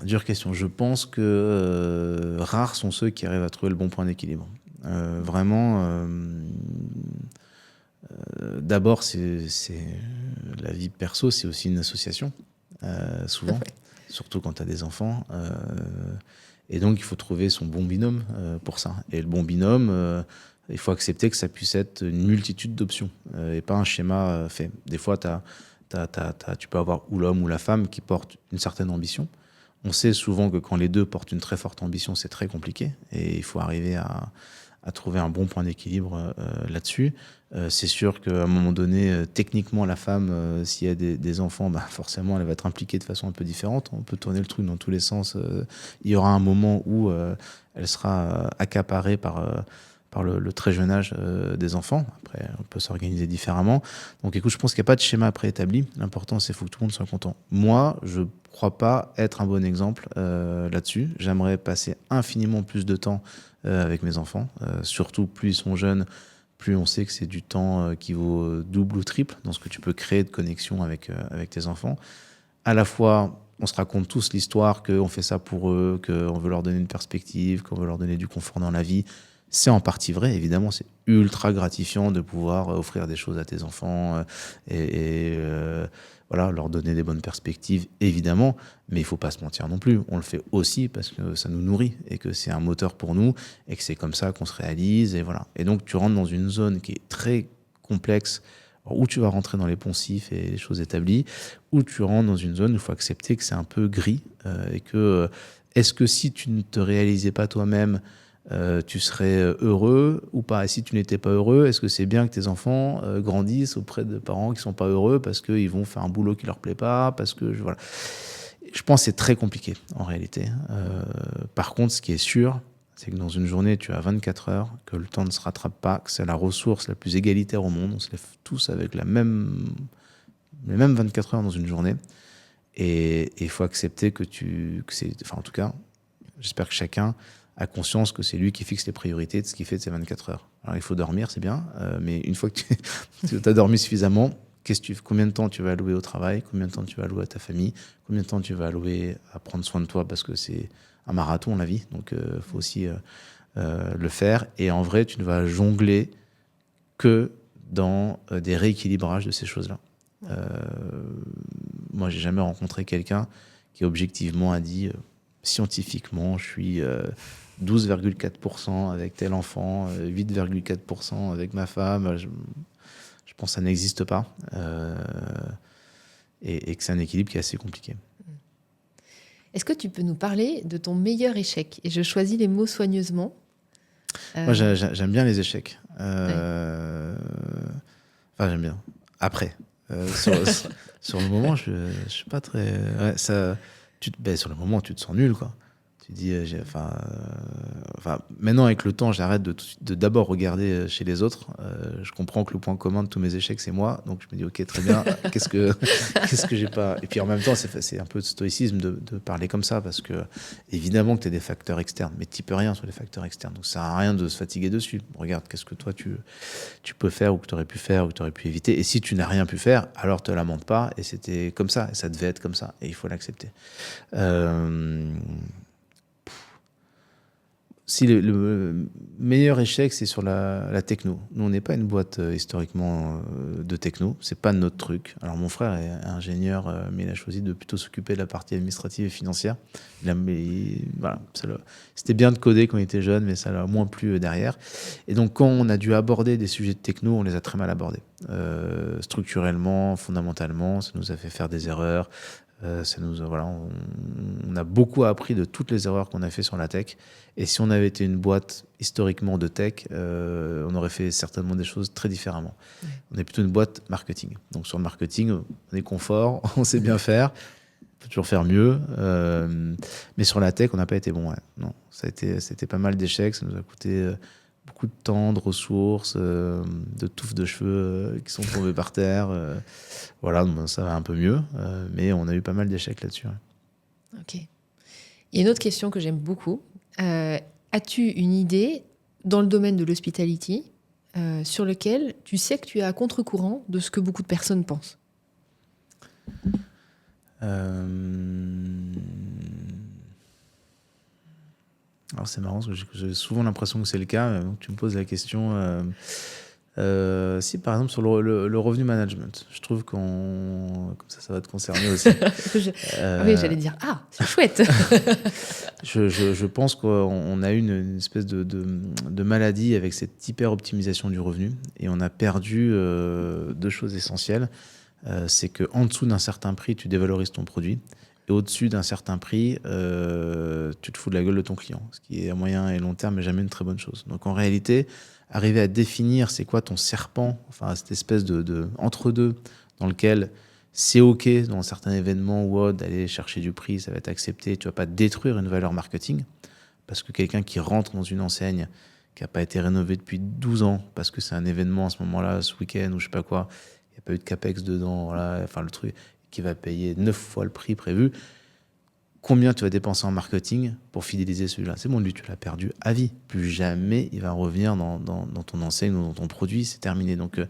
Je pense que rares sont ceux qui arrivent à trouver le bon point d'équilibre. Vraiment, d'abord, c'est la vie perso, c'est aussi une association, souvent, surtout quand tu as des enfants. Et donc, il faut trouver son bon binôme pour ça. Et le bon binôme, il faut accepter que ça puisse être une multitude d'options et pas un schéma fait. Des fois, tu peux avoir ou l'homme ou la femme qui porte une certaine ambition. On sait souvent que quand les deux portent une très forte ambition, c'est très compliqué et il faut arriver à trouver un bon point d'équilibre là-dessus. C'est sûr qu'à un moment donné, techniquement, la femme, s'il y a des enfants, forcément, elle va être impliquée de façon un peu différente. On peut tourner le truc dans tous les sens. Il y aura un moment où elle sera accaparée par le très jeune âge des enfants. Après, on peut s'organiser différemment. Donc écoute, je pense qu'il n'y a pas de schéma préétabli. L'important, c'est qu'il faut que tout le monde soit content. Moi, je ne crois pas être un bon exemple là-dessus. J'aimerais passer infiniment plus de temps avec mes enfants. Surtout, plus ils sont jeunes, plus on sait que c'est du temps qui vaut double ou triple dans ce que tu peux créer de connexion avec tes enfants. À la fois, on se raconte tous l'histoire qu'on fait ça pour eux, qu'on veut leur donner une perspective, qu'on veut leur donner du confort dans la vie. C'est en partie vrai, évidemment, c'est ultra gratifiant de pouvoir offrir des choses à tes enfants et voilà, leur donner des bonnes perspectives, évidemment, mais il ne faut pas se mentir non plus. On le fait aussi parce que ça nous nourrit et que c'est un moteur pour nous et que c'est comme ça qu'on se réalise. Et voilà. Et donc, tu rentres dans une zone qui est très complexe, où tu vas rentrer dans les poncifs et les choses établies, où tu rentres dans une zone où il faut accepter que c'est un peu gris et que est-ce que si tu ne te réalisais pas toi-même, tu serais heureux ou pas? Et si tu n'étais pas heureux, est-ce que c'est bien que tes enfants grandissent auprès de parents qui ne sont pas heureux parce qu'ils vont faire un boulot qui ne leur plaît pas, parce que voilà. Je pense que c'est très compliqué en réalité. Par contre, ce qui est sûr, c'est que dans une journée, tu as 24 heures, que le temps ne se rattrape pas, que c'est la ressource la plus égalitaire au monde. On se lève tous avec les mêmes 24 heures dans une journée. Et il faut accepter que c'est... Enfin, en tout cas... J'espère que chacun a conscience que c'est lui qui fixe les priorités de ce qu'il fait de ses 24 heures. Alors, il faut dormir, c'est bien, mais une fois que tu as dormi suffisamment, combien de temps tu vas allouer au travail, combien de temps tu vas allouer à ta famille, combien de temps tu vas allouer à prendre soin de toi, parce que c'est un marathon, la vie, donc il faut aussi le faire. Et en vrai, tu ne vas jongler que dans des rééquilibrages de ces choses-là. Moi, j'ai jamais rencontré quelqu'un qui objectivement a dit scientifiquement, je suis 12,4% avec tel enfant, 8,4% avec ma femme. Je pense que ça n'existe pas et que c'est un équilibre qui est assez compliqué. Est-ce que tu peux nous parler de ton meilleur échec? Et je choisis les mots soigneusement. Moi, j'aime bien les échecs. Ouais. Enfin, j'aime bien. Après, sur le moment, je suis pas très. Ouais, sur le moment, tu te sens nul, quoi. Tu dis, maintenant, avec le temps, j'arrête de d'abord regarder chez les autres. Je comprends que le point commun de tous mes échecs, c'est moi. Donc, je me dis, ok, très bien. Qu'est-ce que j'ai pas. Et puis, en même temps, c'est un peu de stoïcisme de parler comme ça, parce que, évidemment, que tu as des facteurs externes, mais tu peux rien sur les facteurs externes. Donc, ça sert à rien de se fatiguer dessus. Regarde, qu'est-ce que toi, tu peux faire, ou que tu aurais pu faire, ou que tu aurais pu éviter. Et si tu n'as rien pu faire, alors te lamente pas. Et c'était comme ça. Et ça devait être comme ça. Et il faut l'accepter. Si le meilleur échec, c'est sur la techno. Nous, on n'est pas une boîte historiquement de techno. C'est pas notre truc. Alors, mon frère est ingénieur, mais il a choisi de plutôt s'occuper de la partie administrative et financière. Voilà, c'était bien de coder quand il était jeune, mais ça l'a moins plu derrière. Et donc, quand on a dû aborder des sujets de techno, on les a très mal abordés. Structurellement, fondamentalement, ça nous a fait faire des erreurs. On a beaucoup appris de toutes les erreurs qu'on a fait sur la tech. Et si on avait été une boîte historiquement de tech, on aurait fait certainement des choses très différemment. Ouais. On est plutôt une boîte marketing. Donc sur le marketing, on est confort, on sait bien faire, on peut toujours faire mieux. Mais sur la tech, on n'a pas été bon. Ouais. Non, c'était pas mal d'échecs. Ça nous a coûté beaucoup de temps, de ressources, de touffes de cheveux qui sont tombées par terre. Voilà, ça va un peu mieux, mais on a eu pas mal d'échecs là-dessus. Ouais. Ok. Il y a une autre question que j'aime beaucoup. As-tu une idée dans le domaine de l'hospitality sur lequel tu sais que tu es à contre-courant de ce que beaucoup de personnes pensent? Alors c'est marrant parce que j'ai souvent l'impression que c'est le cas. Donc tu me poses la question. Si par exemple sur le revenu management, je trouve comme ça va te concerner aussi. Oui, j'allais dire c'est chouette. je pense qu'on a eu une espèce de maladie avec cette hyper optimisation du revenu et on a perdu deux choses essentielles. C'est que en dessous d'un certain prix, tu dévalorises ton produit. Et au-dessus d'un certain prix, tu te fous de la gueule de ton client, ce qui est à moyen et long terme n'est jamais une très bonne chose. Donc en réalité, arriver à définir c'est quoi ton serpent, enfin cette espèce de entre-deux dans lequel c'est OK dans certains événements ou d'aller chercher du prix, ça va être accepté, tu ne vas pas détruire une valeur marketing, parce que quelqu'un qui rentre dans une enseigne qui n'a pas été rénovée depuis 12 ans, parce que c'est un événement à ce moment-là, ce week-end ou je ne sais pas quoi, il n'y a pas eu de CAPEX dedans, voilà, enfin le truc qui va payer 9 fois le prix prévu, combien tu vas dépenser en marketing pour fidéliser celui-là? C'est bon, lui, tu l'as perdu à vie. Plus jamais il va revenir dans ton enseigne ou dans ton produit, c'est terminé. Donc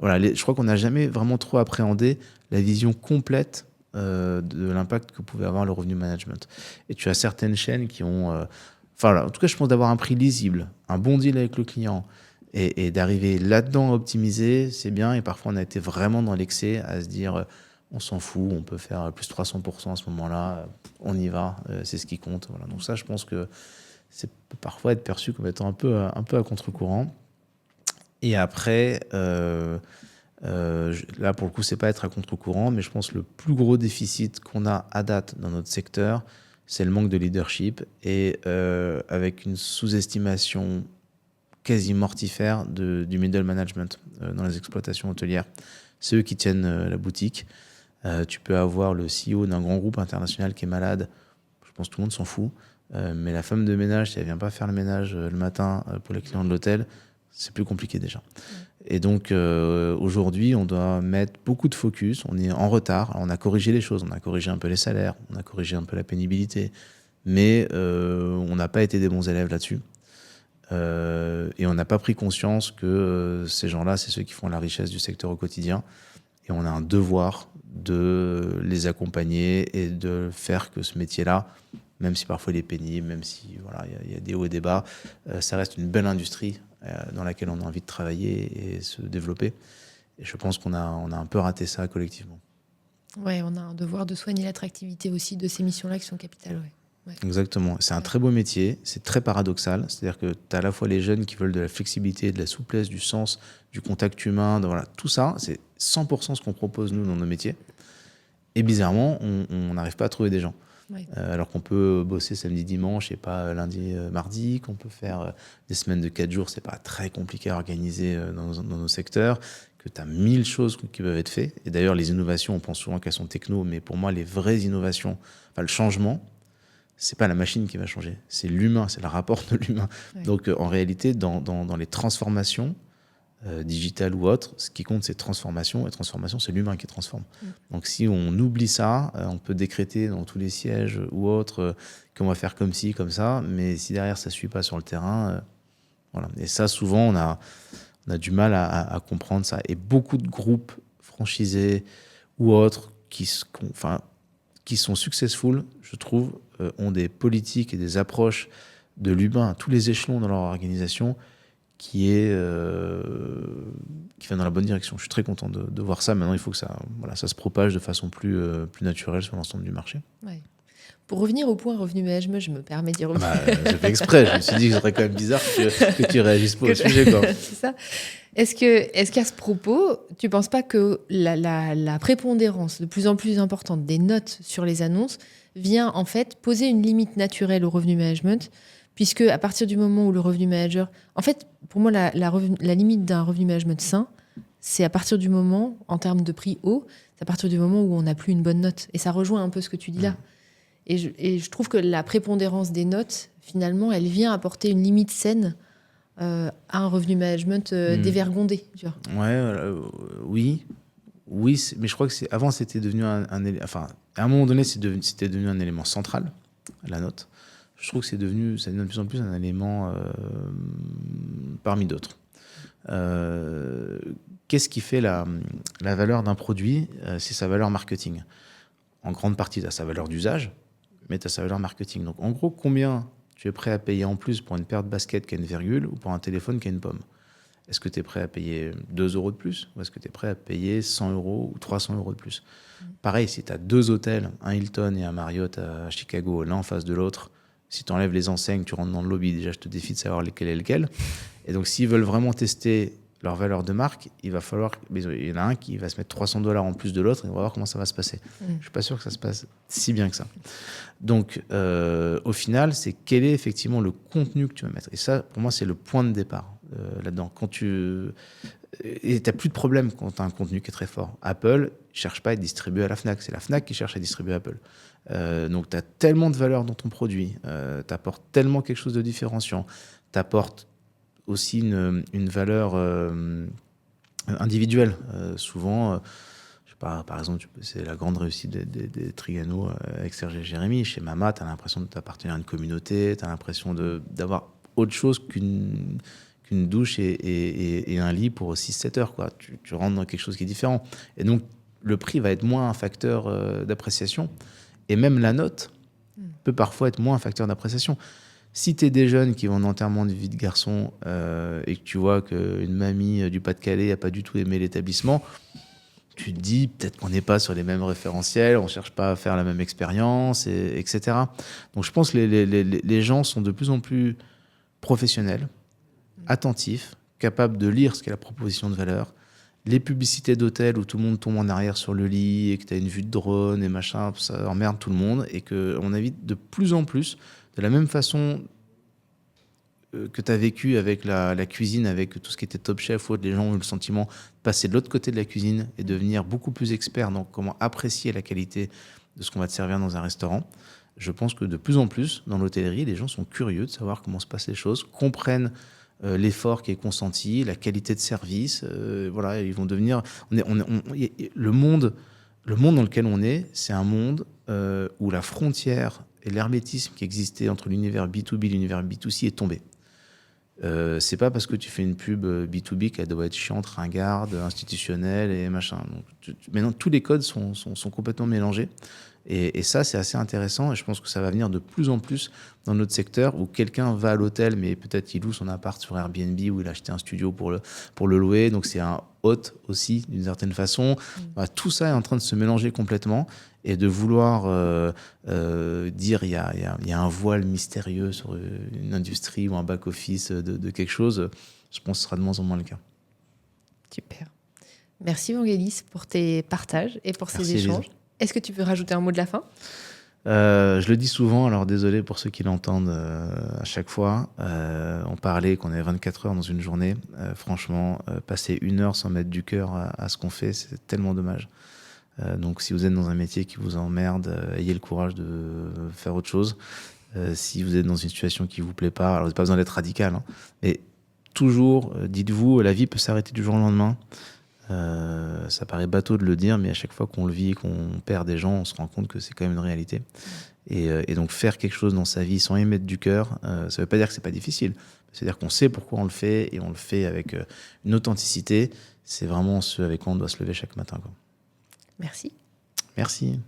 voilà, je crois qu'on n'a jamais vraiment trop appréhendé la vision complète de l'impact que pouvait avoir le revenu management. Et tu as certaines chaînes qui ont... en tout cas, je pense d'avoir un prix lisible, un bon deal avec le client, et d'arriver là-dedans à optimiser, c'est bien. Et parfois, on a été vraiment dans l'excès à se dire... on s'en fout, on peut faire plus 300% à ce moment-là, on y va, c'est ce qui compte. Voilà. Donc ça, je pense que c'est peut parfois être perçu comme étant un peu à contre-courant. Et après, là, pour le coup, c'est pas être à contre-courant, mais je pense que le plus gros déficit qu'on a à date dans notre secteur, c'est le manque de leadership et avec une sous-estimation quasi mortifère du middle management dans les exploitations hôtelières. C'est eux qui tiennent la boutique. Tu peux avoir le CEO d'un grand groupe international qui est malade. Je pense que tout le monde s'en fout. Mais la femme de ménage, si elle ne vient pas faire le ménage le matin pour les clients de l'hôtel, c'est plus compliqué déjà. Et donc, aujourd'hui, on doit mettre beaucoup de focus. On est en retard. Alors, on a corrigé les choses. On a corrigé un peu les salaires. On a corrigé un peu la pénibilité. mais on n'a pas été des bons élèves là-dessus. Et on n'a pas pris conscience que ces gens-là, c'est ceux qui font la richesse du secteur au quotidien. Et on a un devoir de les accompagner et de faire que ce métier-là, même si parfois il est pénible, même si voilà, y a des hauts et des bas, ça reste une belle industrie dans laquelle on a envie de travailler et se développer. Et je pense qu'on a un peu raté ça collectivement. Ouais, on a un devoir de soigner l'attractivité aussi de ces missions-là qui sont capitales. Ouais. Exactement. C'est un très beau métier, c'est très paradoxal. C'est-à-dire que tu as à la fois les jeunes qui veulent de la flexibilité, de la souplesse, du sens, du contact humain, voilà, tout ça, c'est 100% ce qu'on propose nous dans nos métiers. Et bizarrement, on n'arrive pas à trouver des gens. Ouais. Alors qu'on peut bosser samedi, dimanche et pas lundi, mardi, qu'on peut faire des semaines de 4 jours, c'est pas très compliqué à organiser dans nos secteurs, que tu as 1000 choses qui peuvent être faites. Et d'ailleurs, les innovations, on pense souvent qu'elles sont techno, mais pour moi, les vraies innovations, enfin, le changement, c'est pas la machine qui va changer, c'est l'humain, c'est le rapport de l'humain. Ouais. Donc en réalité, dans les transformations, digitales ou autres, ce qui compte, c'est transformation, et transformation, c'est l'humain qui transforme. Donc si on oublie ça, on peut décréter dans tous les sièges ou autres qu'on va faire comme ci, comme ça, mais si derrière ça ne suit pas sur le terrain, voilà. Et ça, souvent, on a du mal à comprendre ça. Et beaucoup de groupes franchisés ou autres qui sont successful, je trouve, ont des politiques et des approches de l'humain à tous les échelons dans leur organisation qui va dans la bonne direction. Je suis très content de voir ça. Maintenant, il faut que ça se propage de façon plus naturelle sur l'ensemble du marché. Ouais. Pour revenir au point revenu management, je me permets d'y revenir. J'ai fait exprès. Je me suis dit que ce serait quand même bizarre que tu réagisses pas au sujet. C'est ça. Est-ce qu'à ce propos, tu ne penses pas que la prépondérance de plus en plus importante des notes sur les annonces vient en fait poser une limite naturelle au revenu management, puisque à partir du moment où le revenu manager... En fait, pour moi, la limite d'un revenu management sain, c'est à partir du moment, en termes de prix haut, c'est à partir du moment où on n'a plus une bonne note. Et ça rejoint un peu ce que tu dis là. Et je trouve que la prépondérance des notes, finalement, elle vient apporter une limite saine à un revenu management dévergondé. Tu vois. Oui, mais je crois que avant, c'était devenu enfin, à un moment donné, c'était devenu un élément central, la note. Je trouve que ça devient de plus en plus un élément parmi d'autres. Qu'est-ce qui fait la valeur d'un produit? C'est sa valeur marketing. En grande partie, tu as sa valeur d'usage, mais tu as sa valeur marketing. Donc, en gros, combien tu es prêt à payer en plus pour une paire de baskets qui a une virgule ou pour un téléphone qui a une pomme? Est-ce que tu es prêt à payer 2 euros de plus ou est-ce que tu es prêt à payer 100 euros ou 300 euros de plus? Pareil, si tu as 2 hôtels, un Hilton et un Marriott à Chicago, l'un en face de l'autre, si tu enlèves les enseignes, tu rentres dans le lobby, déjà je te défie de savoir lequel est lequel. Et donc s'ils veulent vraiment tester leur valeur de marque, il va falloir... Il y en a un qui va se mettre 300 $ en plus de l'autre et on va voir comment ça va se passer. Je ne suis pas sûr que ça se passe si bien que ça. Donc au final, c'est quel est effectivement le contenu que tu vas mettre. Et ça, pour moi, c'est le point de départ là-dedans. Et tu n'as plus de problème quand tu as un contenu qui est très fort. Apple ne cherche pas à être distribué à la FNAC, c'est la FNAC qui cherche à distribuer Apple. Donc tu as tellement de valeur dans ton produit, tu apportes tellement quelque chose de différenciant, tu apportes aussi une valeur individuelle. Souvent, je sais pas, par exemple, c'est la grande réussite des Trigano avec Serge et Jérémy. Chez Mama, tu as l'impression de t'appartenir à une communauté, tu as l'impression d'avoir autre chose qu'une douche et un lit pour 6-7 heures. Quoi. Tu rentres dans quelque chose qui est différent. Et donc, le prix va être moins un facteur d'appréciation. Et même la note peut parfois être moins un facteur d'appréciation. Si tu es des jeunes qui vont en enterrement de vie de garçon et que tu vois qu'une mamie du Pas-de-Calais n'a pas du tout aimé l'établissement, tu te dis peut-être qu'on n'est pas sur les mêmes référentiels, on ne cherche pas à faire la même expérience, etc. Donc je pense que les gens sont de plus en plus professionnels, attentifs, capables de lire ce qu'est la proposition de valeur. Les publicités d'hôtels où tout le monde tombe en arrière sur le lit et que tu as une vue de drone et machin, ça emmerde tout le monde. Et qu'on invite de plus en plus, de la même façon que tu as vécu avec la cuisine, avec tout ce qui était Top Chef ou autre, les gens ont eu le sentiment de passer de l'autre côté de la cuisine et devenir beaucoup plus experts dans comment apprécier la qualité de ce qu'on va te servir dans un restaurant. Je pense que de plus en plus, dans l'hôtellerie, les gens sont curieux de savoir comment se passent les choses, comprennent l'effort qui est consenti, la qualité de service. Voilà, ils vont devenir... le monde dans lequel on est, c'est un monde où la frontière et l'hermétisme qui existait entre l'univers B2B et l'univers B2C est tombé. C'est pas parce que tu fais une pub B2B qu'elle doit être chiante, ringarde, institutionnelle et machin. Donc, maintenant, tous les codes sont complètement mélangés. Et ça, c'est assez intéressant. Et je pense que ça va venir de plus en plus dans notre secteur où quelqu'un va à l'hôtel, mais peut-être il loue son appart sur Airbnb ou il a acheté un studio pour le louer. Donc, c'est un hôte aussi, d'une certaine façon. Bah, tout ça est en train de se mélanger complètement et de vouloir dire il y a un voile mystérieux sur une industrie ou un back-office de quelque chose, je pense que ce sera de moins en moins le cas. Super. Merci Vangelis pour tes partages et pour ces échanges. Elisa. Est-ce que tu veux rajouter un mot de la fin ? Je le dis souvent, alors désolé pour ceux qui l'entendent à chaque fois. On parlait qu'on avait 24 heures dans une journée. Franchement, passer 1 heure sans mettre du cœur à ce qu'on fait, c'est tellement dommage. Donc si vous êtes dans un métier qui vous emmerde, ayez le courage de faire autre chose. Si vous êtes dans une situation qui ne vous plaît pas, alors vous n'avez pas besoin d'être radical, hein, mais toujours, dites-vous, la vie peut s'arrêter du jour au lendemain. Ça paraît bateau de le dire, mais à chaque fois qu'on le vit, qu'on perd des gens, on se rend compte que c'est quand même une réalité. Et donc faire quelque chose dans sa vie sans y mettre du cœur, ça ne veut pas dire que c'est pas difficile. C'est-à-dire qu'on sait pourquoi on le fait et on le fait avec une authenticité. C'est vraiment ce avec quoi on doit se lever chaque matin, quoi. Merci. Merci.